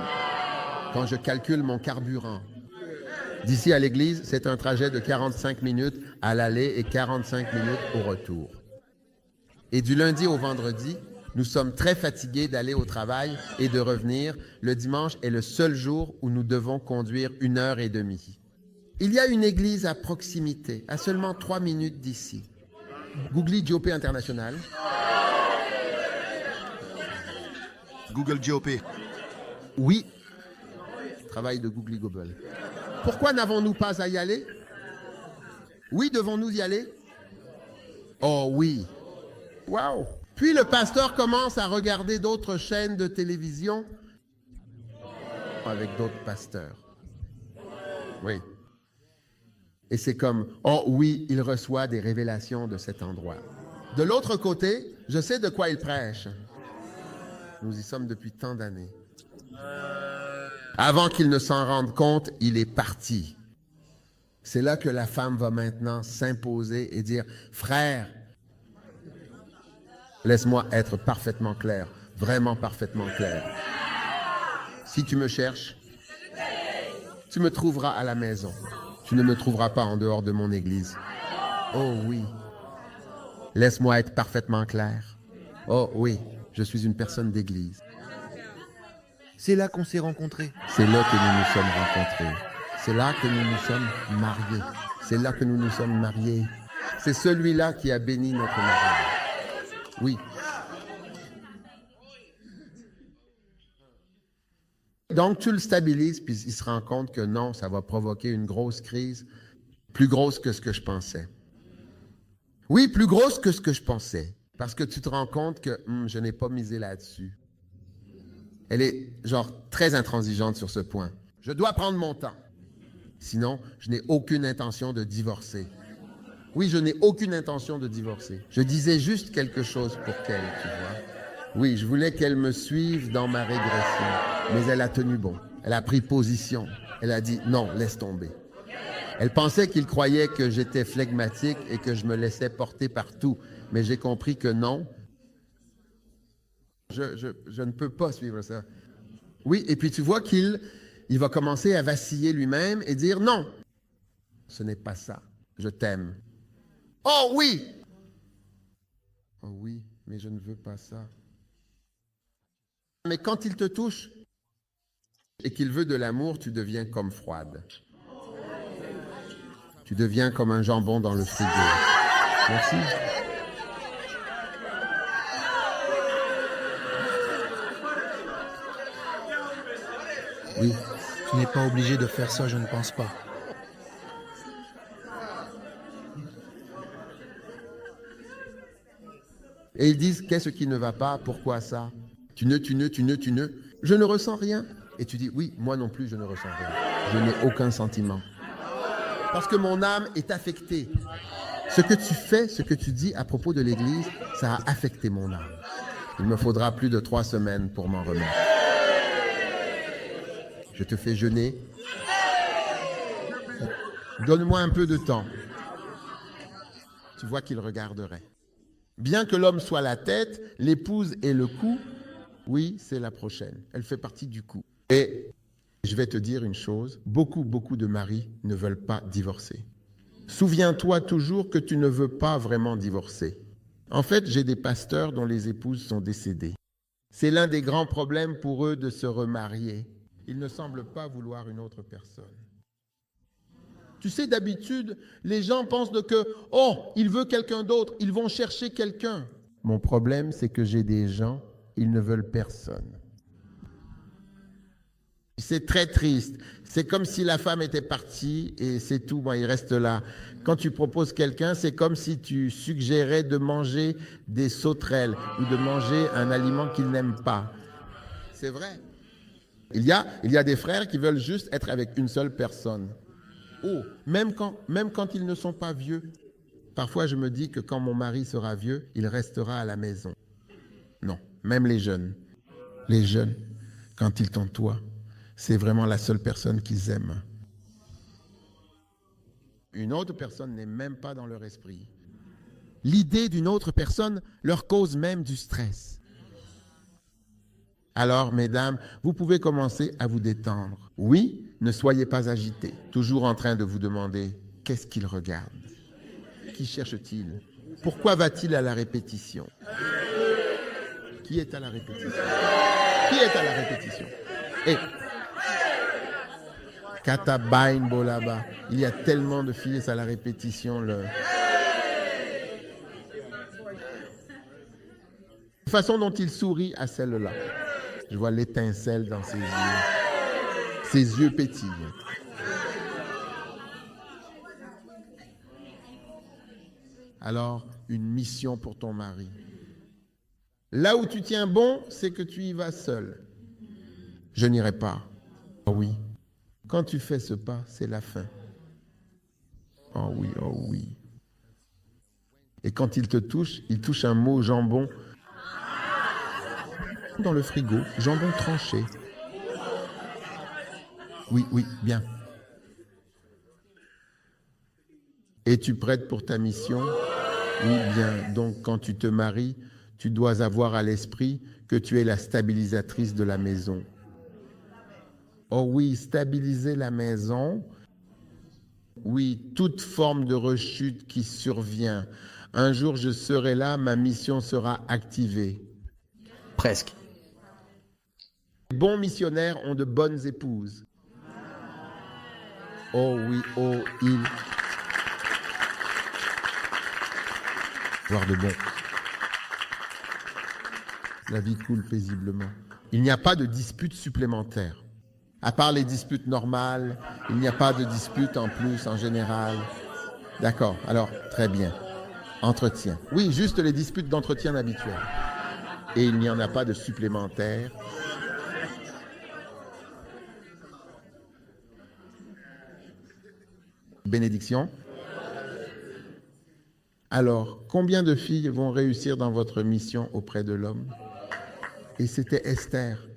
Quand je calcule mon carburant, d'ici à l'église, c'est un trajet de 45 minutes à l'aller et 45 minutes au retour. Et du lundi au vendredi, nous sommes très fatigués d'aller au travail et de revenir. Le dimanche est le seul jour où nous devons conduire 1h30. Il y a une église à proximité, à seulement 3 minutes d'ici. Googly GOP International. Google GOP. Oui. Travail de Googly Gobble. Pourquoi n'avons-nous pas à y aller? Oui, devons-nous y aller? Oh oui. Waouh. Puis le pasteur commence à regarder d'autres chaînes de télévision avec d'autres pasteurs. Oui. Et c'est comme, oh oui, il reçoit des révélations de cet endroit. De l'autre côté, je sais de quoi il prêche. Nous y sommes depuis tant d'années. Avant qu'il ne s'en rende compte, il est parti. C'est là que la femme va maintenant s'imposer et dire, frère, laisse-moi être parfaitement clair, vraiment parfaitement clair. Si tu me cherches, tu me trouveras à la maison. Tu ne me trouveras pas en dehors de mon église. Oh oui. Laisse-moi être parfaitement clair. Oh oui, je suis une personne d'église. C'est là qu'on s'est rencontrés. C'est là que nous nous sommes rencontrés. C'est là que nous nous sommes mariés. C'est là que nous nous sommes mariés. C'est celui-là qui a béni notre mariage. Oui. Donc, tu le stabilises, puis il se rend compte que non, ça va provoquer une grosse crise, plus grosse que ce que je pensais. Oui, plus grosse que ce que je pensais, parce que tu te rends compte que je n'ai pas misé là-dessus. Elle est, genre, très intransigeante sur ce point. Je dois prendre mon temps. Sinon, je n'ai aucune intention de divorcer. Oui, je n'ai aucune intention de divorcer. Je disais juste quelque chose pour qu'elle, tu vois. Oui, je voulais qu'elle me suive dans ma régression. Mais elle a tenu bon. Elle a pris position. Elle a dit non, laisse tomber. Elle pensait qu'il croyait que j'étais flegmatique et que je me laissais porter partout. Mais j'ai compris que non. Je ne peux pas suivre ça. Oui, et puis tu vois qu'il va commencer à vaciller lui-même et dire non. Ce n'est pas ça. Je t'aime. Oh oui! Oh oui, mais je ne veux pas ça. Mais quand il te touche et qu'il veut de l'amour, tu deviens comme froide. Tu deviens comme un jambon dans le frigo. Merci. Oui. Tu n'es pas obligé de faire ça, je ne pense pas. Et ils disent, qu'est-ce qui ne va pas? Pourquoi ça? Tu ne. Je ne ressens rien. Et tu dis, oui, moi non plus, je ne ressens rien. Je n'ai aucun sentiment. Parce que mon âme est affectée. Ce que tu fais, ce que tu dis à propos de l'Église, ça a affecté mon âme. Il me faudra plus de 3 semaines pour m'en remettre. Je te fais jeûner. Donne-moi un peu de temps. Tu vois qu'il regarderait. Bien que l'homme soit la tête, l'épouse est le cou, oui, c'est la prochaine. Elle fait partie du cou. Et je vais te dire une chose, beaucoup de maris ne veulent pas divorcer. Souviens-toi toujours que tu ne veux pas vraiment divorcer. En fait, j'ai des pasteurs dont les épouses sont décédées. C'est l'un des grands problèmes pour eux de se remarier. Ils ne semblent pas vouloir une autre personne. Tu sais, d'habitude, les gens pensent que, oh, il veut quelqu'un d'autre, ils vont chercher quelqu'un. Mon problème, c'est que j'ai des gens, ils ne veulent personne. C'est très triste. C'est comme si la femme était partie et c'est tout, bon, il reste là. Quand tu proposes quelqu'un, c'est comme si tu suggérais de manger des sauterelles ou de manger un aliment qu'il n'aime pas. C'est vrai. Il y a des frères qui veulent juste être avec une seule personne. Oh, même quand ils ne sont pas vieux. Parfois, je me dis que quand mon mari sera vieux, il restera à la maison. Non, même les jeunes. Les jeunes, quand ils t'entourent, c'est vraiment la seule personne qu'ils aiment. Une autre personne n'est même pas dans leur esprit. L'idée d'une autre personne leur cause même du stress. Alors, mesdames, vous pouvez commencer à vous détendre. Oui, ne soyez pas agités, toujours en train de vous demander qu'est-ce qu'il regarde, qui cherche-t-il, pourquoi va-t-il à la répétition, qui est à la répétition, qui est à la répétition. Et Katabain Bolaba, il y a tellement de filles à la répétition. La façon dont il sourit à celle-là. Je vois l'étincelle dans ses yeux. Ses yeux pétillent. Alors, une mission pour ton mari. Là où tu tiens bon, c'est que tu y vas seul. Je n'irai pas. Oh oui. Quand tu fais ce pas, c'est la fin. Oh oui, oh oui. Et quand il te touche, il touche un mot jambon dans le frigo, jambon tranché. Oui, oui, bien. Es-tu prête pour ta mission? Oui, bien. Donc, quand tu te maries, tu dois avoir à l'esprit que tu es la stabilisatrice de la maison. Oh oui, stabiliser la maison. Oui, toute forme de rechute qui survient. Un jour, je serai là, ma mission sera activée. Presque. Les bons missionnaires ont de bonnes épouses. Oh oui, oh, il. Voir de bon. La vie coule paisiblement. Il n'y a pas de dispute supplémentaire. À part les disputes normales, il n'y a pas de dispute en plus, en général. D'accord, alors, très bien. Entretien. Oui, juste les disputes d'entretien habituelles. Et il n'y en a pas de supplémentaire. Bénédiction. Alors, combien de filles vont réussir dans votre mission auprès de l'homme? Et c'était Esther.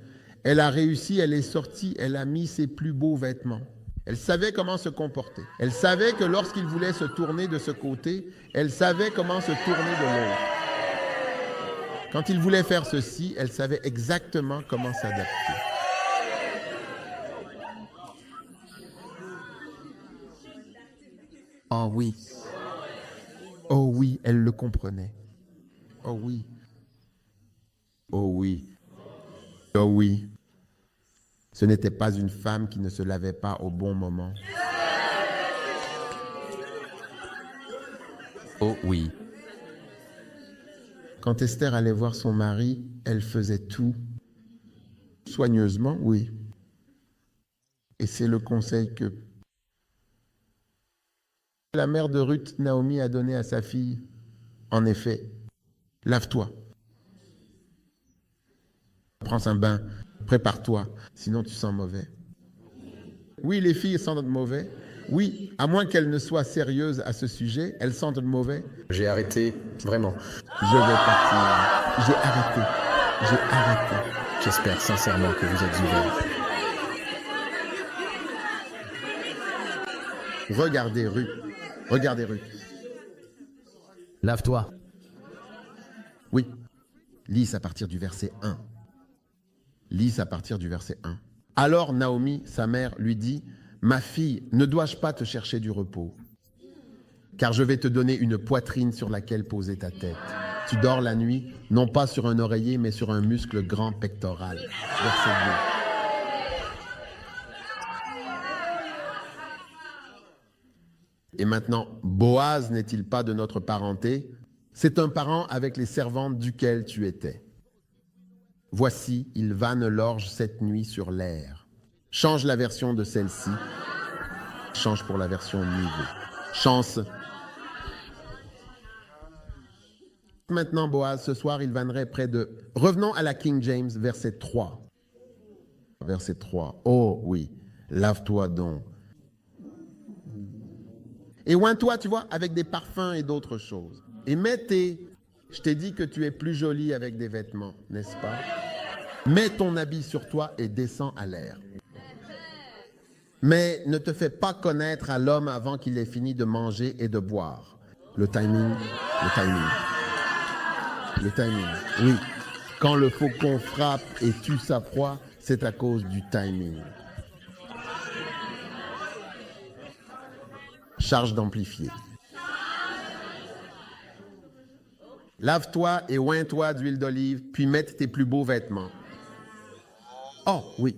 Elle a réussi, elle est sortie, elle a mis ses plus beaux vêtements. Elle savait comment se comporter. Elle savait que lorsqu'il voulait se tourner de ce côté, elle savait comment se tourner de l'autre. Quand il voulait faire ceci, elle savait exactement comment s'adapter. Oh oui. Oh oui, elle le comprenait. Oh oui. Oh oui. Oh oui. Ce n'était pas une femme qui ne se lavait pas au bon moment. Oh oui. Quand Esther allait voir son mari, elle faisait tout. Soigneusement, oui. Et c'est le conseil que la mère de Ruth, Naomi, a donné à sa fille. En effet, lave-toi. Prends un bain, prépare-toi, sinon tu sens mauvais. Oui, les filles sentent mauvais. Oui, à moins qu'elles ne soient sérieuses à ce sujet, elles sentent mauvais. J'ai arrêté, vraiment. Je vais partir. J'ai arrêté. J'ai arrêté. J'espère sincèrement que vous êtes ouverts. Regardez Ruth. Regardez Ruth. Lave-toi. Oui. Lis à partir du verset 1. Lis à partir du verset 1. Alors Naomi, sa mère, lui dit, « Ma fille, ne dois-je pas te chercher du repos? Car je vais te donner une poitrine sur laquelle poser ta tête. Tu dors la nuit, non pas sur un oreiller, mais sur un muscle grand pectoral. » Verset 2. Et maintenant, Boaz n'est-il pas de notre parenté? C'est un parent avec les servantes duquel tu étais. Voici, il vanne l'orge cette nuit sur l'air. Change la version de celle-ci. Change pour la version niveau. Chance. Maintenant, Boaz, ce soir, il vannerait près de... Revenons à la King James, verset 3. Verset 3. Oh oui, lave-toi donc. Et oins-toi, tu vois, avec des parfums et d'autres choses. Et je t'ai dit que tu es plus jolie avec des vêtements, n'est-ce pas? Mets ton habit sur toi et descends à l'air. Mais ne te fais pas connaître à l'homme avant qu'il ait fini de manger et de boire. Le timing. Oui. Quand le faucon frappe et tue sa proie, c'est à cause du timing. Charge d'amplifier. Lave-toi et oins-toi d'huile d'olive, puis mets tes plus beaux vêtements. Oh, oui.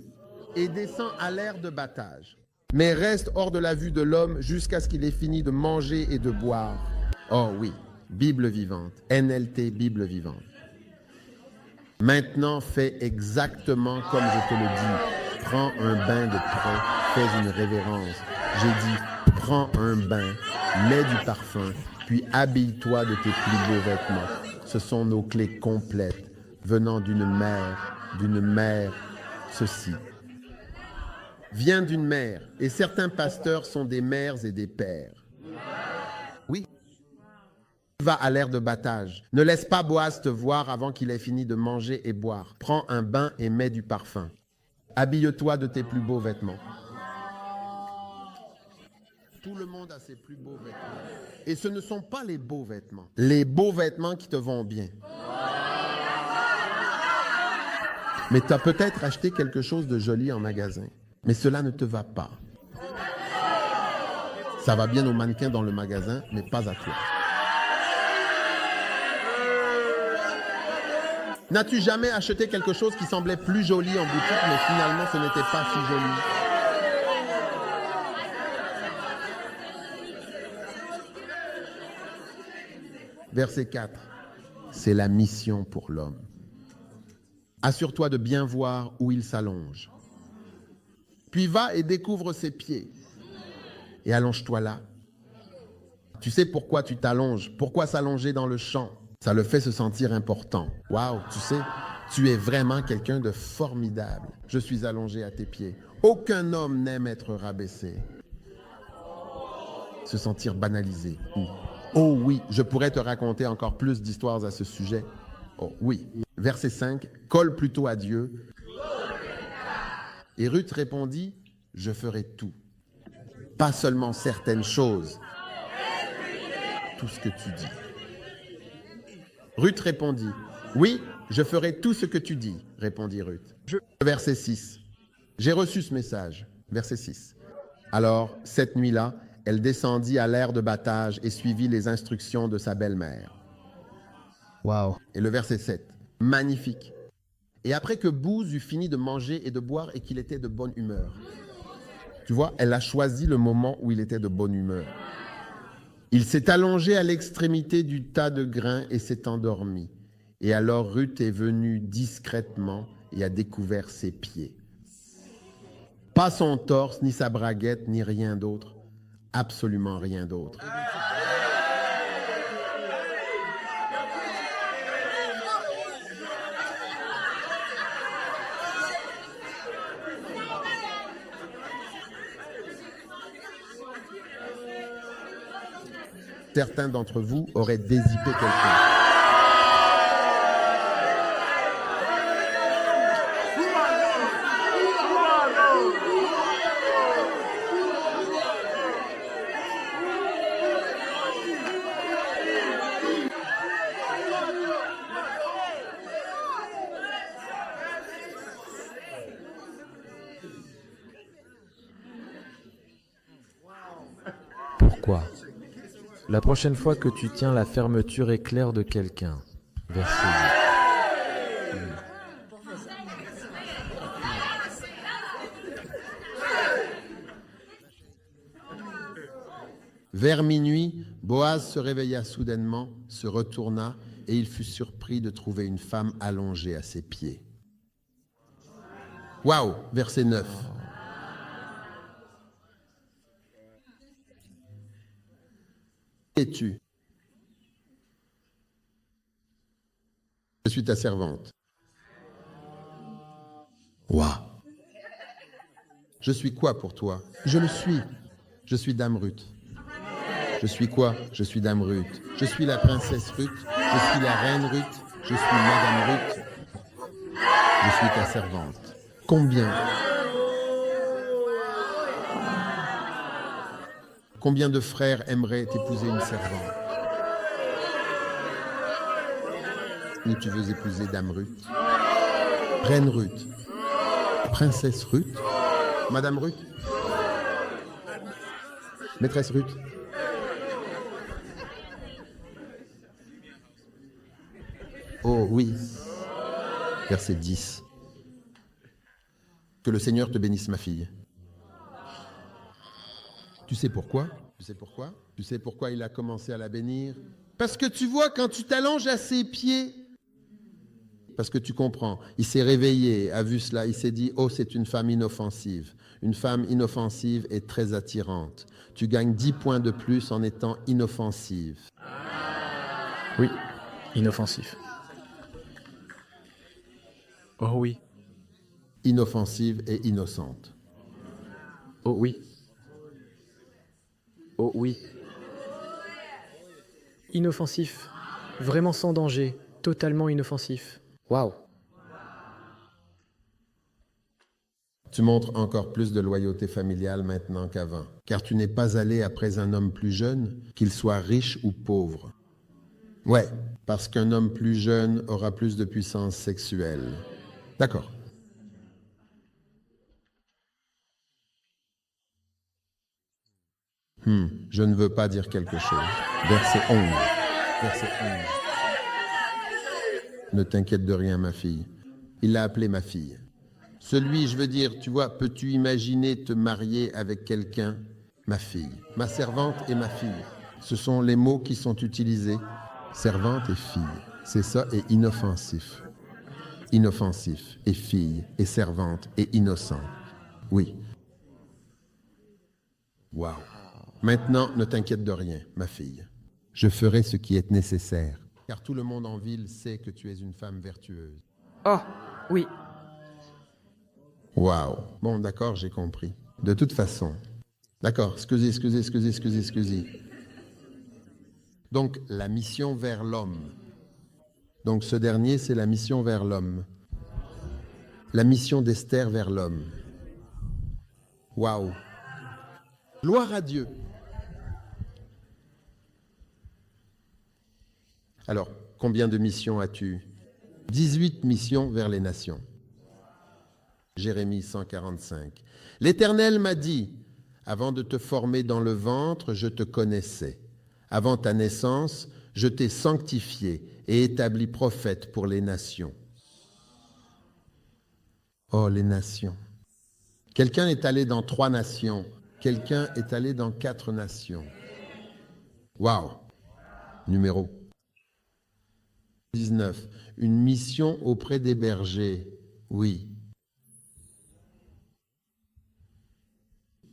Et descends à l'air de battage. Mais reste hors de la vue de l'homme jusqu'à ce qu'il ait fini de manger et de boire. Oh oui, Bible vivante, NLT Bible vivante. Maintenant, fais exactement comme je te le dis. Prends un bain de près, fais une révérence. J'ai dit, prends un bain, mets du parfum, puis habille-toi de tes plus beaux vêtements. Ce sont nos clés complètes, venant d'une mère, ceci. Vient d'une mère, et certains pasteurs sont des mères et des pères. Oui. Va à l'air de battage. Ne laisse pas Boaz te voir avant qu'il ait fini de manger et boire. Prends un bain et mets du parfum. Habille-toi de tes plus beaux vêtements. Tout le monde a ses plus beaux vêtements. Et ce ne sont pas les beaux vêtements. Les beaux vêtements qui te vont bien. Mais tu as peut-être acheté quelque chose de joli en magasin. Mais cela ne te va pas. Ça va bien aux mannequins dans le magasin, mais pas à toi. N'as-tu jamais acheté quelque chose qui semblait plus joli en boutique, mais finalement ce n'était pas si joli? Verset 4. C'est la mission pour l'homme. Assure-toi de bien voir où il s'allonge. Puis va et découvre ses pieds. Et allonge-toi là. Tu sais pourquoi tu t'allonges? Pourquoi s'allonger dans le champ? Ça le fait se sentir important. Waouh, tu sais, tu es vraiment quelqu'un de formidable. Je suis allongé à tes pieds. Aucun homme n'aime être rabaissé. Se sentir banalisé. Oh oui, je pourrais te raconter encore plus d'histoires à ce sujet. Oh oui. Verset 5, colle plutôt à Dieu. Et Ruth répondit, je ferai tout. Pas seulement certaines choses. Tout ce que tu dis. Ruth répondit, oui, je ferai tout ce que tu dis, répondit Ruth. Verset 6. J'ai reçu ce message. Verset 6. Alors, cette nuit-là, elle descendit à l'air de battage et suivit les instructions de sa belle-mère. Waouh. Et le verset 7. Magnifique. Et après que Bouz eut fini de manger et de boire et qu'il était de bonne humeur. Tu vois, elle a choisi le moment où il était de bonne humeur. Il s'est allongé à l'extrémité du tas de grains et s'est endormi. Et alors Ruth est venue discrètement et a découvert ses pieds. Pas son torse, ni sa braguette, ni rien d'autre. Absolument rien d'autre. Certains d'entre vous auraient dézippé quelqu'un. Pourquoi? La prochaine fois que tu tiens la fermeture éclair de quelqu'un. Verset 8. Vers minuit, Boaz se réveilla soudainement, se retourna et il fut surpris de trouver une femme allongée à ses pieds. Waouh! Verset 9. Qui es-tu? Je suis ta servante. Waouh! Je suis quoi pour toi? Je le suis. Je suis Dame Ruth. Je suis quoi? Je suis Dame Ruth. Je suis la princesse Ruth. Je suis la reine Ruth. Je suis Madame Ruth. Je suis ta servante. Combien de frères aimeraient épouser une servante? Ou tu veux épouser Dame Ruth? Reine Ruth? Princesse Ruth? Madame Ruth? Maîtresse Ruth? Oh oui. Verset 10. Que le Seigneur te bénisse, ma fille. Tu sais pourquoi? Tu sais pourquoi? Tu sais pourquoi il a commencé à la bénir? Parce que tu vois, quand tu t'allonges à ses pieds, parce que tu comprends, il s'est réveillé, a vu cela, il s'est dit, oh, c'est une femme inoffensive. Une femme inoffensive est très attirante. Tu gagnes 10 points de plus en étant inoffensive. Oui, inoffensif. Oh oui. Inoffensive et innocente. Oh oui. Oh oui. Inoffensif. Vraiment sans danger. Totalement inoffensif. Waouh. Tu montres encore plus de loyauté familiale maintenant qu'avant, car tu n'es pas allé après un homme plus jeune, qu'il soit riche ou pauvre. Ouais, parce qu'un homme plus jeune aura plus de puissance sexuelle. D'accord. Je ne veux pas dire quelque chose. Verset 11. Verset 11. Ne t'inquiète de rien, ma fille. Il l'a appelée ma fille. Celui, je veux dire, tu vois, peux-tu imaginer te marier avec quelqu'un? Ma fille. Ma servante et ma fille. Ce sont les mots qui sont utilisés. Servante et fille. C'est ça et inoffensif. Inoffensif et fille et servante et innocent. Oui. Waouh. Maintenant, ne t'inquiète de rien, ma fille. Je ferai ce qui est nécessaire, car tout le monde en ville sait que tu es une femme vertueuse. Oh, oui. Waouh. Bon, d'accord, j'ai compris. De toute façon. D'accord, excusez. Donc, la mission vers l'homme. Donc, ce dernier, c'est la mission vers l'homme. La mission d'Esther vers l'homme. Waouh. Gloire à Dieu. Alors, combien de missions as-tu? 18 missions vers les nations. Jérémie 145. L'Éternel m'a dit, avant de te former dans le ventre, je te connaissais. Avant ta naissance, je t'ai sanctifié et établi prophète pour les nations. Oh, les nations. Quelqu'un est allé dans 3 nations. Quelqu'un est allé dans 4 nations. Waouh! Numéro 19. Une mission auprès des bergers. Oui.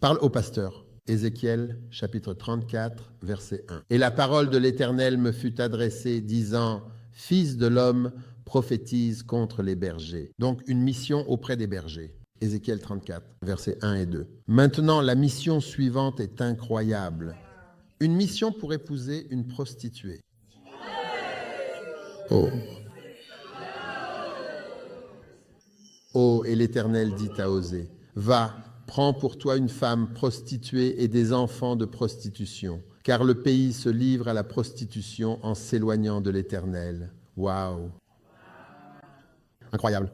Parle au pasteur. Ézéchiel, chapitre 34, verset 1. Et la parole de l'Éternel me fut adressée, disant, Fils de l'homme, prophétise contre les bergers. Donc, une mission auprès des bergers. Ézéchiel 34, versets 1 et 2. Maintenant, la mission suivante est incroyable. Une mission pour épouser une prostituée. Oh. Oh, et l'Éternel dit à Osée, va, prends pour toi une femme prostituée et des enfants de prostitution, car le pays se livre à la prostitution en s'éloignant de l'Éternel. Waouh! Incroyable.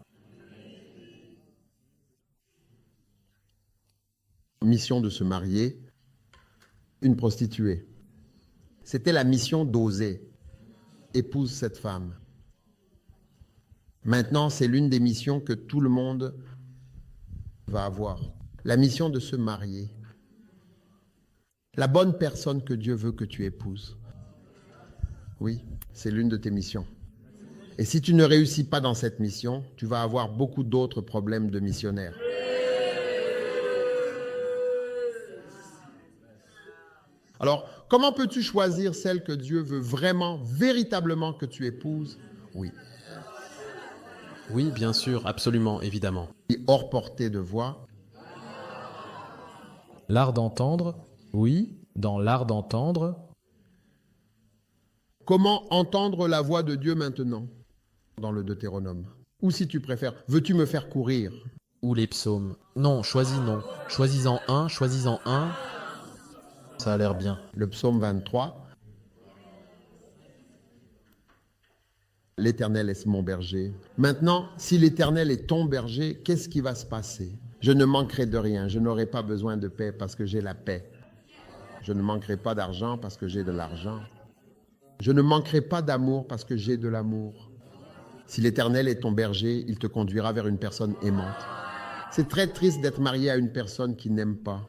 Mission de se marier, une prostituée. C'était la mission d'Osée. Épouse cette femme. Maintenant, c'est l'une des missions que tout le monde va avoir. La mission de se marier. La bonne personne que Dieu veut que tu épouses. Oui, c'est l'une de tes missions. Et si tu ne réussis pas dans cette mission, tu vas avoir beaucoup d'autres problèmes de missionnaires. Alors, comment peux-tu choisir celle que Dieu veut vraiment, véritablement que tu épouses? Oui. Oui, bien sûr, absolument, évidemment. Et hors portée de voix. L'art d'entendre, oui. Dans l'art d'entendre, Comment entendre la voix de Dieu maintenant dans le Deutéronome? Ou si tu préfères, veux-tu me faire courir? Ou les psaumes. Non, choisis non. Choisis-en un, choisis-en un. Ça a l'air bien. Le psaume 23. L'Éternel est mon berger. Maintenant, si l'Éternel est ton berger, qu'est-ce qui va se passer? Je ne manquerai de rien, je n'aurai pas besoin de paix parce que j'ai la paix. Je ne manquerai pas d'argent parce que j'ai de l'argent. Je ne manquerai pas d'amour parce que j'ai de l'amour. Si l'Éternel est ton berger, il te conduira vers une personne aimante. C'est très triste d'être marié à une personne qui n'aime pas.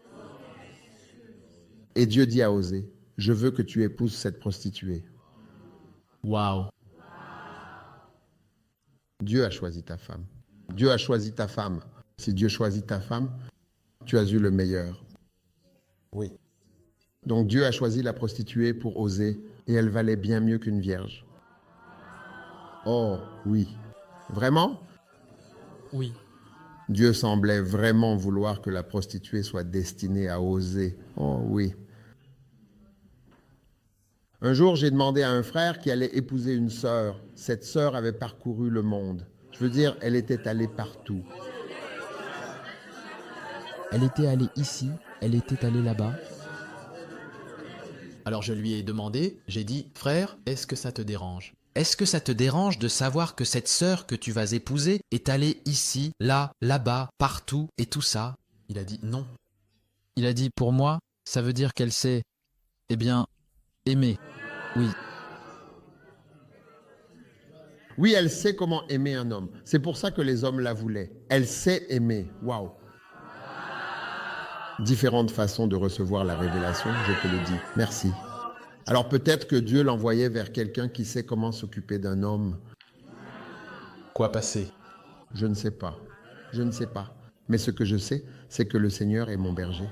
Et Dieu dit à Osée, je veux que tu épouses cette prostituée. Waouh. Dieu a choisi ta femme. Dieu a choisi ta femme. Si Dieu choisit ta femme, tu as eu le meilleur. Oui. Donc Dieu a choisi la prostituée pour Osée et elle valait bien mieux qu'une vierge. Oh, oui. Vraiment? Oui. Dieu semblait vraiment vouloir que la prostituée soit destinée à Osée. Oh, oui. Un jour, j'ai demandé à un frère qui allait épouser une sœur. Cette sœur avait parcouru le monde. Je veux dire, elle était allée partout. Elle était allée ici, elle était allée là-bas. Alors je lui ai demandé, j'ai dit, frère, est-ce que ça te dérange? Est-ce que ça te dérange de savoir que cette sœur que tu vas épouser est allée ici, là, là-bas, partout et tout ça? Il a dit non. Il a dit, pour moi, ça veut dire qu'elle sait, eh bien, aimer. Oui. Oui, elle sait comment aimer un homme. C'est pour ça que les hommes la voulaient. Elle sait aimer. Waouh. Différentes façons de recevoir la révélation, je te le dis. Merci. Alors peut-être que Dieu l'envoyait vers quelqu'un qui sait comment s'occuper d'un homme. Quoi passer? Je ne sais pas. Je ne sais pas. Mais ce que je sais, c'est que le Seigneur est mon berger.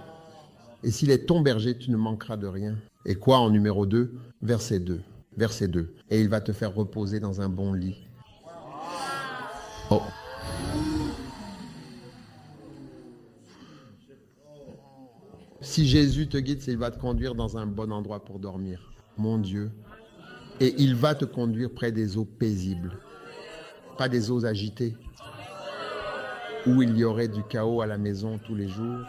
Et s'il est ton berger, tu ne manqueras de rien. Et quoi en numéro 2? Verset 2. Verset 2. Et il va te faire reposer dans un bon lit. Oh. Si Jésus te guide, c'est qu'il va te conduire dans un bon endroit pour dormir. Mon Dieu. Et il va te conduire près des eaux paisibles. Pas des eaux agitées. Où il y aurait du chaos à la maison tous les jours.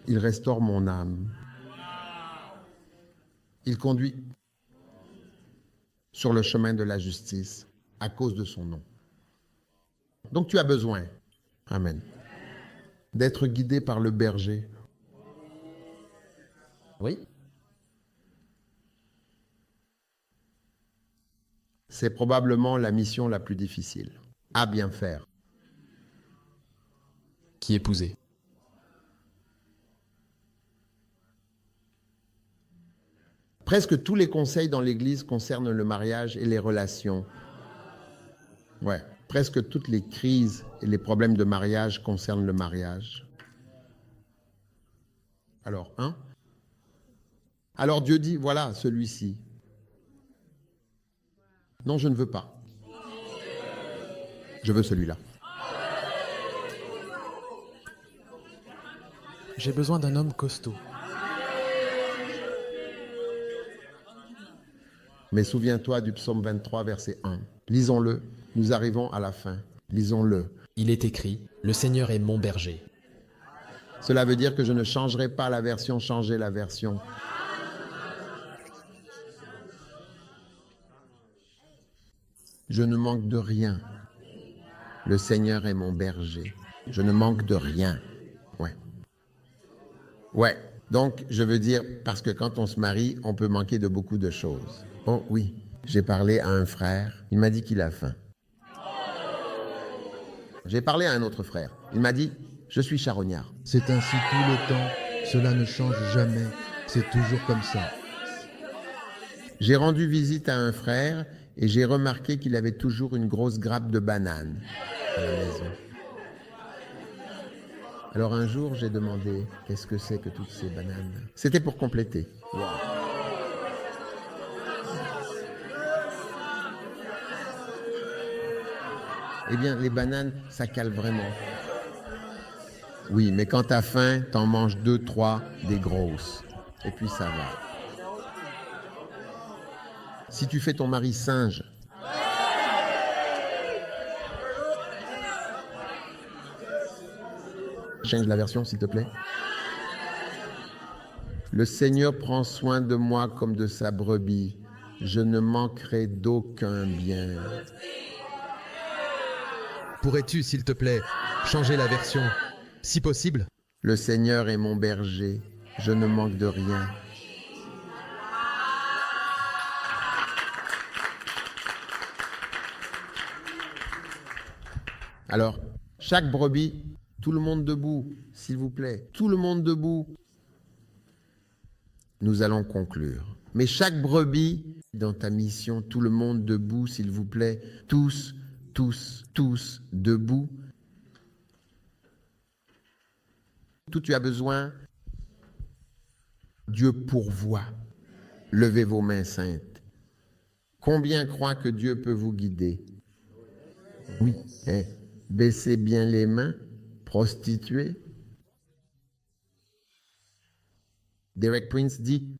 Il restaure mon âme. Il conduit sur le chemin de la justice à cause de son nom. Donc tu as besoin, amen, d'être guidé par le berger. Oui. C'est probablement la mission la plus difficile à bien faire. Qui épouser? Presque tous les conseils dans l'Église concernent le mariage et les relations. Ouais, presque toutes les crises et les problèmes de mariage concernent le mariage. Alors, hein? Alors Dieu dit, voilà, celui-ci. Non, je ne veux pas. Je veux celui-là. J'ai besoin d'un homme costaud. Mais souviens-toi du psaume 23, verset 1. Lisons-le, nous arrivons à la fin. Lisons-le. Il est écrit, le Seigneur est mon berger. Cela veut dire que je ne changerai pas la version, changer la version. Je ne manque de rien. Le Seigneur est mon berger. Je ne manque de rien. Ouais. Ouais. Donc, je veux dire, parce que quand on se marie, on peut manquer de beaucoup de choses. Oh oui, j'ai parlé à un frère, il m'a dit qu'il a faim. J'ai parlé à un autre frère, il m'a dit, je suis charognard. C'est ainsi tout le temps, cela ne change jamais, c'est toujours comme ça. J'ai rendu visite à un frère et j'ai remarqué qu'il avait toujours une grosse grappe de bananes à la maison. Alors un jour, j'ai demandé, qu'est-ce que c'est que toutes ces bananes? C'était pour compléter. Wow. Eh bien, les bananes, ça cale vraiment. Oui, mais quand t'as faim, t'en manges 2, 3, des grosses. Et puis ça va. Si tu fais ton mari singe, change la version, s'il te plaît. Le Seigneur prend soin de moi comme de sa brebis. Je ne manquerai d'aucun bien. Pourrais-tu, s'il te plaît, changer la version, si possible? Le Seigneur est mon berger. Je ne manque de rien. Alors, chaque brebis, tout le monde debout, s'il vous plaît. Tout le monde debout. Nous allons conclure. Mais chaque brebis, dans ta mission, tout le monde debout, s'il vous plaît. Tous, tous, tous debout. Tout tu as besoin, Dieu pourvoit. Levez vos mains saintes. Combien croient que Dieu peut vous guider? Oui. Baissez bien les mains, prostituées. Derek Prince dit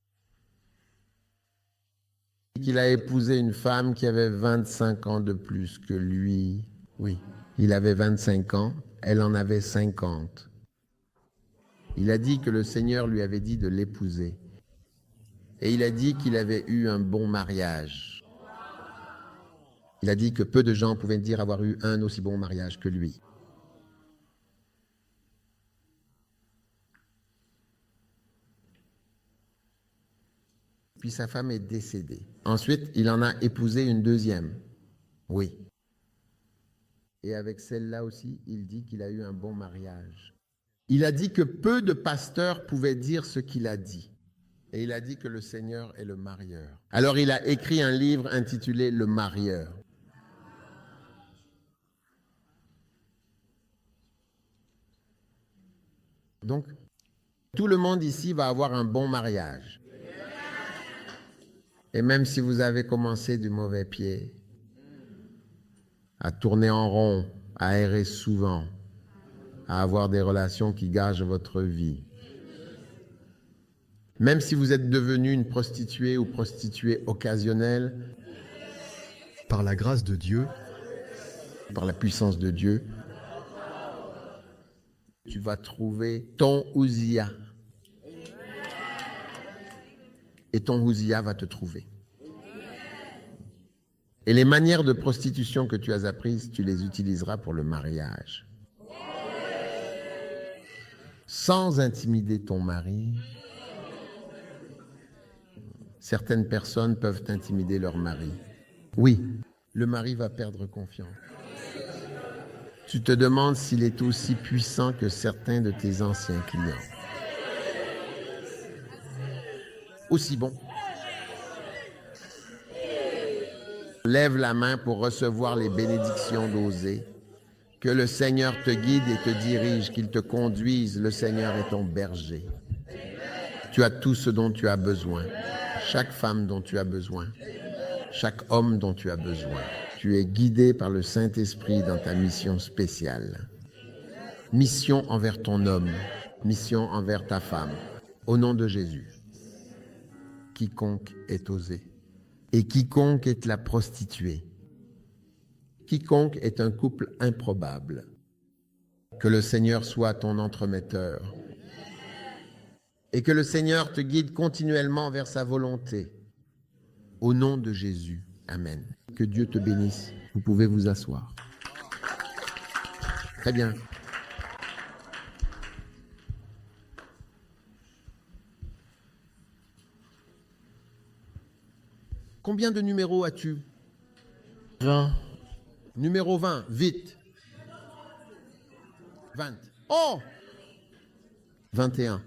qu'il a épousé une femme qui avait 25 ans de plus que lui. Oui, il avait 25 ans, elle en avait 50. Il a dit que le Seigneur lui avait dit de l'épouser. Et il a dit qu'il avait eu un bon mariage. Il a dit que peu de gens pouvaient dire avoir eu un aussi bon mariage que lui. Puis sa femme est décédée. Ensuite, il en a épousé une deuxième. Oui. Et avec celle-là aussi, il dit qu'il a eu un bon mariage. Il a dit que peu de pasteurs pouvaient dire ce qu'il a dit. Et il a dit que le Seigneur est le marieur. Alors il a écrit un livre intitulé « Le marieur ». Donc, tout le monde ici va avoir un bon mariage. Et même si vous avez commencé du mauvais pied, à tourner en rond, à errer souvent, à avoir des relations qui gâchent votre vie, même si vous êtes devenu une prostituée ou prostituée occasionnelle, par la grâce de Dieu, par la puissance de Dieu, tu vas trouver ton Ouzia. Et ton Ouzia va te trouver. Et les manières de prostitution que tu as apprises, tu les utiliseras pour le mariage. Sans intimider ton mari. Certaines personnes peuvent intimider leur mari. Oui, le mari va perdre confiance. Tu te demandes s'il est aussi puissant que certains de tes anciens clients. Aussi bon. Lève la main pour recevoir les bénédictions d'Osée. Que le Seigneur te guide et te dirige, qu'il te conduise. Le Seigneur est ton berger. Tu as tout ce dont tu as besoin. Chaque femme dont tu as besoin. Chaque homme dont tu as besoin. Tu es guidé par le Saint-Esprit dans ta mission spéciale. Mission envers ton homme. Mission envers ta femme. Au nom de Jésus. Quiconque est osé. Et quiconque est la prostituée. Quiconque est un couple improbable. Que le Seigneur soit ton entremetteur. Et que le Seigneur te guide continuellement vers sa volonté. Au nom de Jésus. Amen. Que Dieu te bénisse. Vous pouvez vous asseoir. Très bien. Combien de numéros as-tu? 20. Numéro 20, vite. 20. Oh! 21.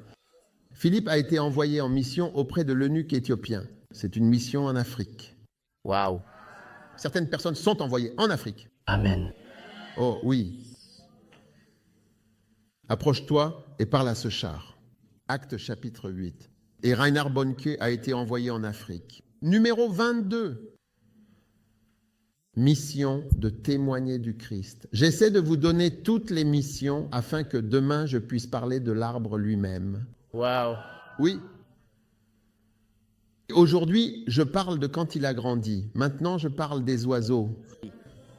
Philippe a été envoyé en mission auprès de l'eunuque éthiopien. C'est une mission en Afrique. Waouh. Certaines personnes sont envoyées en Afrique. Amen. Oh oui. Approche-toi et parle à ce char. Acte chapitre 8. Et Reinhard Bonnke a été envoyé en Afrique. Numéro 22. mission de témoigner du Christ. J'essaie de vous donner toutes les missions afin que demain je puisse parler de l'arbre lui-même. Waouh. Oui. Aujourd'hui, je parle de quand il a grandi. Maintenant, je parle des oiseaux,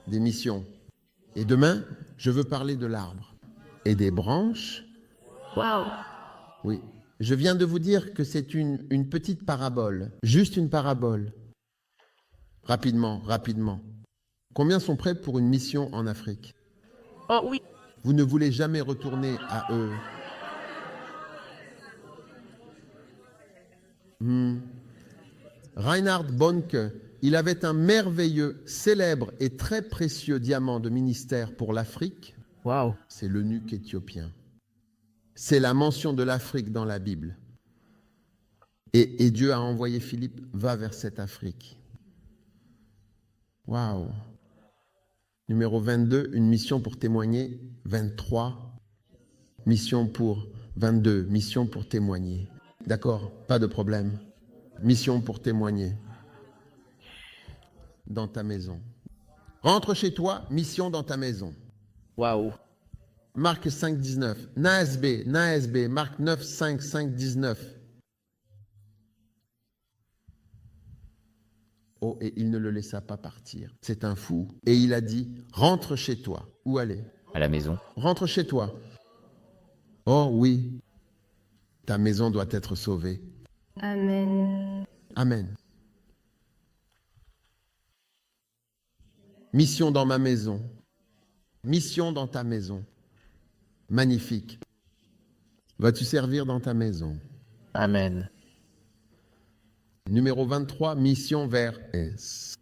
des missions. Et demain, je veux parler de l'arbre et des branches. Waouh. Oui. Je viens de vous dire que c'est une petite parabole, juste une parabole. Rapidement, rapidement. Combien sont prêts pour une mission en Afrique? Oh oui. Vous ne voulez jamais retourner à eux. Reinhard Bonnke, il avait un merveilleux, célèbre et très précieux diamant de ministère pour l'Afrique. Waouh. C'est l'eunuque éthiopien. C'est la mention de l'Afrique dans la Bible. Et Dieu a envoyé Philippe, va vers cette Afrique. Waouh. Numéro 22, une mission pour témoigner. 23, mission pour 22, mission pour témoigner. D'accord, pas de problème. Mission pour témoigner. Dans ta maison. Rentre chez toi, mission dans ta maison. Waouh. Marc 5, 19. NASB, Marc 9, 5, 5, 19. Oh, et il ne le laissa pas partir. C'est un fou. Et il a dit, rentre chez toi. Où aller? À la maison. Rentre chez toi. Oh oui, ta maison doit être sauvée. Amen. Amen. Mission dans ma maison. Mission dans ta maison. Magnifique. Vas-tu servir dans ta maison? Amen. Numéro 23, mission vers S.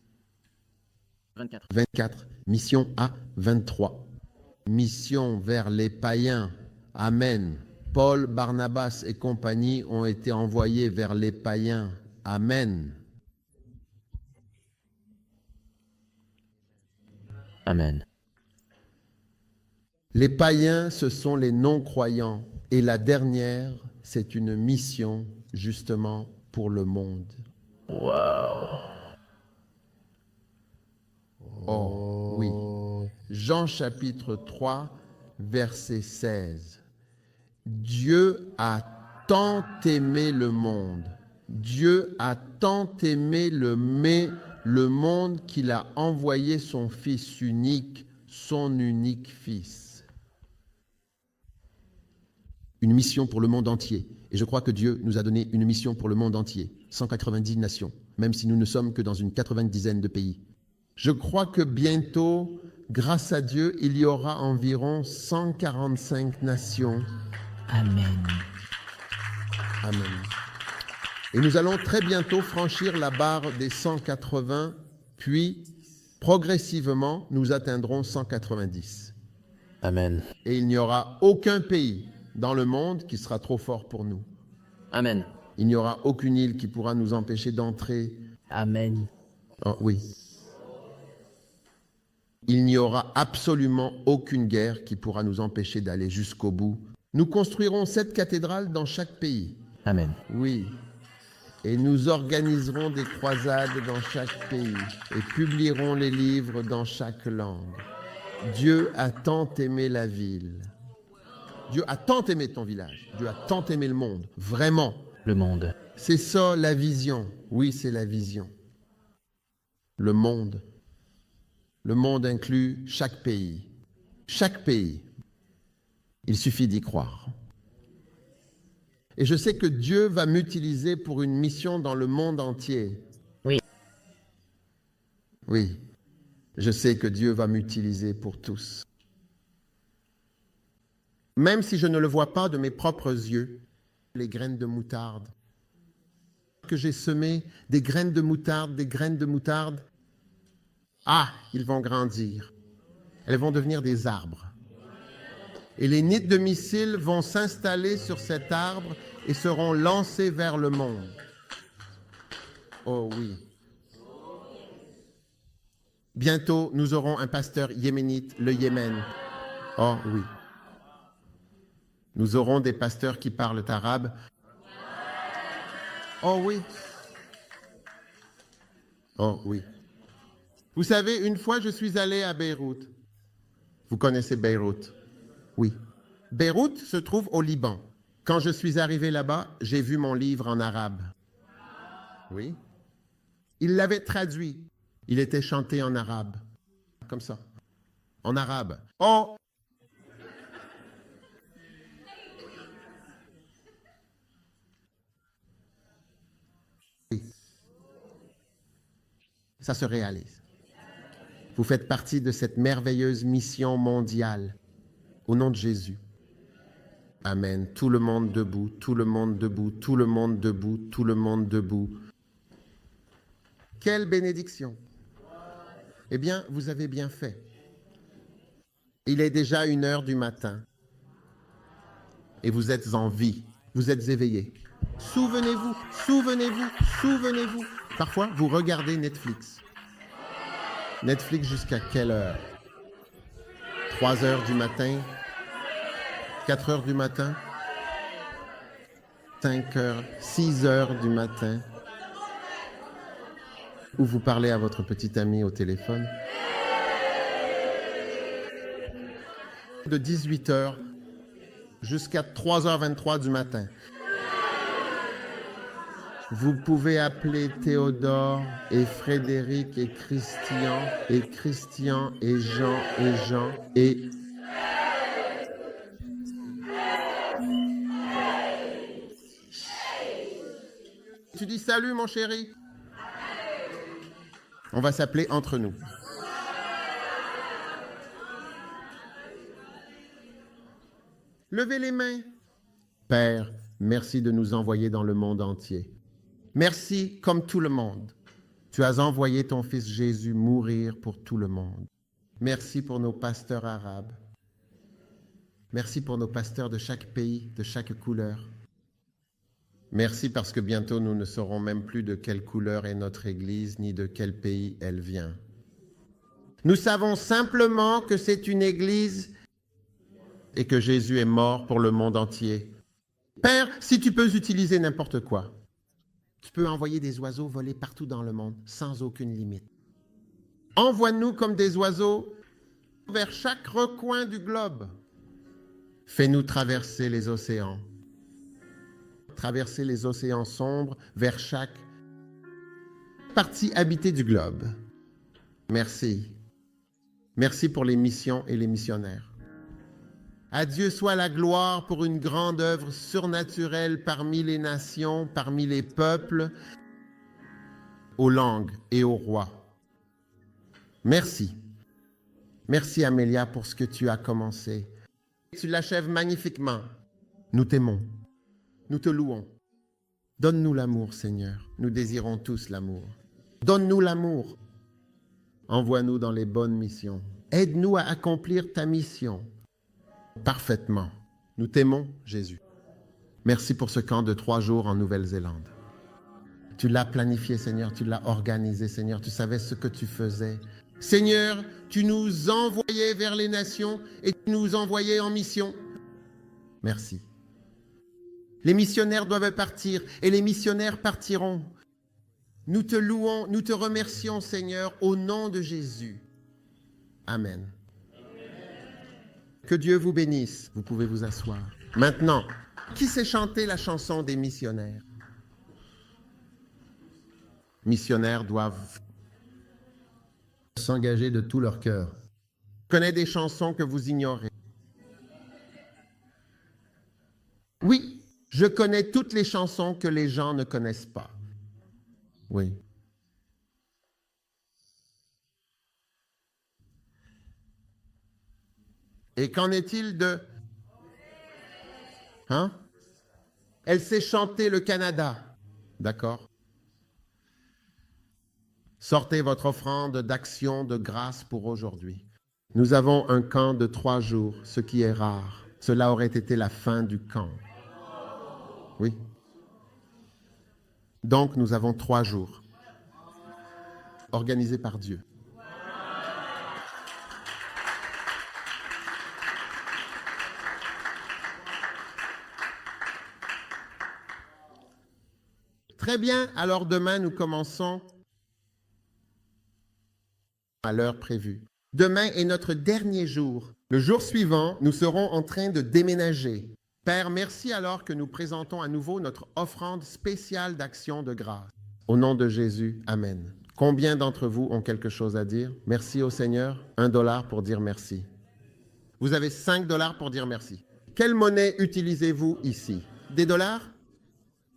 24. 24, mission à 23. Mission vers les païens. Amen. Paul, Barnabas et compagnie ont été envoyés vers les païens. Amen. Amen. Les païens, ce sont les non-croyants. Et la dernière, c'est une mission justement pour le monde. Waouh. Oh, oui. Jean chapitre 3, verset 16. Dieu a tant aimé le monde. Dieu a tant aimé le monde qu'il a envoyé son Fils unique, son unique Fils. Une mission pour le monde entier. Et je crois que Dieu nous a donné une mission pour le monde entier. 190 nations, même si nous ne sommes que dans une 90aine de pays. Je crois que bientôt, grâce à Dieu, il y aura environ 145 nations. Amen. Amen. Et nous allons très bientôt franchir la barre des 180, puis progressivement, nous atteindrons 190. Amen. Et il n'y aura aucun pays dans le monde qui sera trop fort pour nous. Amen. Il n'y aura aucune île qui pourra nous empêcher d'entrer. Amen. Oh, oui. Il n'y aura absolument aucune guerre qui pourra nous empêcher d'aller jusqu'au bout. Nous construirons 7 cathédrales dans chaque pays. Amen. Oui. Et nous organiserons des croisades dans chaque pays et publierons les livres dans chaque langue. Dieu a tant aimé la ville. Dieu a tant aimé ton village. Dieu a tant aimé le monde. Vraiment. Le monde. C'est ça la vision. Oui, c'est la vision. Le monde. Le monde inclut chaque pays. Chaque pays. Il suffit d'y croire. Et je sais que Dieu va m'utiliser pour une mission dans le monde entier. Oui. Oui. Je sais que Dieu va m'utiliser pour tous. Même si je ne le vois pas de mes propres yeux, les graines de moutarde, que j'ai semées, des graines de moutarde, ah, ils vont grandir. Elles vont devenir des arbres. Et les nids de missiles vont s'installer sur cet arbre et seront lancés vers le monde. Oh oui. Bientôt, nous aurons un pasteur yéménite, le Yémen. Oh oui. Nous aurons des pasteurs qui parlent arabe. Oh oui. Oh oui. Vous savez, une fois, je suis allé à Beyrouth. Vous connaissez Beyrouth? Oui. Beyrouth se trouve au Liban. Quand je suis arrivé là-bas, j'ai vu mon livre en arabe. Oui. Il l'avait traduit. Il était chanté en arabe. Comme ça. En arabe. Oh! Oui. Ça se réalise. Vous faites partie de cette merveilleuse mission mondiale. Au nom de Jésus. Amen. Tout le monde debout, tout le monde debout, tout le monde debout, tout le monde debout. Quelle bénédiction! Eh bien, vous avez bien fait. Il est déjà 1h du matin. Et vous êtes en vie. Vous êtes éveillés. Souvenez-vous, souvenez-vous, souvenez-vous. Parfois, vous regardez Netflix. Netflix jusqu'à quelle heure? 3h du matin? 4h du matin? 5h, 6h du matin? Ou vous parlez à votre petit ami au téléphone? De 18h jusqu'à 3h23 du matin. Vous pouvez appeler Théodore et Frédéric et Christian et Jean et... Tu dis salut mon chéri? On va s'appeler entre nous. Levez les mains. Père, merci de nous envoyer dans le monde entier. Merci comme tout le monde. Tu as envoyé ton fils Jésus mourir pour tout le monde. Merci pour nos pasteurs arabes. Merci pour nos pasteurs de chaque pays, de chaque couleur. Merci parce que bientôt nous ne saurons même plus de quelle couleur est notre Église ni de quel pays elle vient. Nous savons simplement que c'est une Église et que Jésus est mort pour le monde entier. Père, si tu peux utiliser n'importe quoi, tu peux envoyer des oiseaux voler partout dans le monde sans aucune limite. Envoie-nous comme des oiseaux vers chaque recoin du globe. Fais-nous traverser les océans. Traverser les océans sombres vers chaque partie habitée du globe. Merci. Merci pour les missions et les missionnaires. À Dieu soit la gloire pour une grande œuvre surnaturelle parmi les nations, parmi les peuples, aux langues et aux rois. Merci. Merci Amélia pour ce que tu as commencé. Tu l'achèves magnifiquement. Nous t'aimons. Nous te louons. Donne-nous l'amour, Seigneur. Nous désirons tous l'amour. Donne-nous l'amour. Envoie-nous dans les bonnes missions. Aide-nous à accomplir ta mission parfaitement. Nous t'aimons, Jésus. Merci pour ce camp de 3 jours en Nouvelle-Zélande. Tu l'as planifié, Seigneur. Tu l'as organisé, Seigneur. Tu savais ce que tu faisais. Seigneur, tu nous envoyais vers les nations et tu nous envoyais en mission. Merci. Les missionnaires doivent partir et les missionnaires partiront. Nous te louons, nous te remercions, Seigneur, au nom de Jésus. Amen. Que Dieu vous bénisse. Vous pouvez vous asseoir. Maintenant, qui sait chanter la chanson des missionnaires? Missionnaires doivent s'engager de tout leur cœur. Connais des chansons que vous ignorez. Oui, je connais toutes les chansons que les gens ne connaissent pas. Oui. Et qu'en est-il de... Hein? Elle sait chanter le Canada. D'accord? Sortez votre offrande d'action de grâce pour aujourd'hui. Nous avons un camp de 3 jours, ce qui est rare. Cela aurait été la fin du camp. Oui. Donc, nous avons 3 jours organisés par Dieu. Très bien, alors demain, nous commençons à l'heure prévue. Demain est notre dernier jour. Le jour suivant, nous serons en train de déménager. Père, merci alors que nous présentons à nouveau notre offrande spéciale d'action de grâce. Au nom de Jésus, Amen. Combien d'entre vous ont quelque chose à dire? Merci au Seigneur. $1 pour dire merci. Vous avez $5 pour dire merci. Quelle monnaie utilisez-vous ici? Des dollars?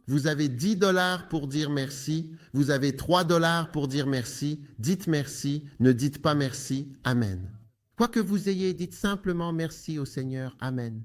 Vous avez $10 pour dire merci. Vous avez $3 pour dire merci. Dites merci. Ne dites pas merci. Amen. Quoi que vous ayez, dites simplement merci au Seigneur. Amen.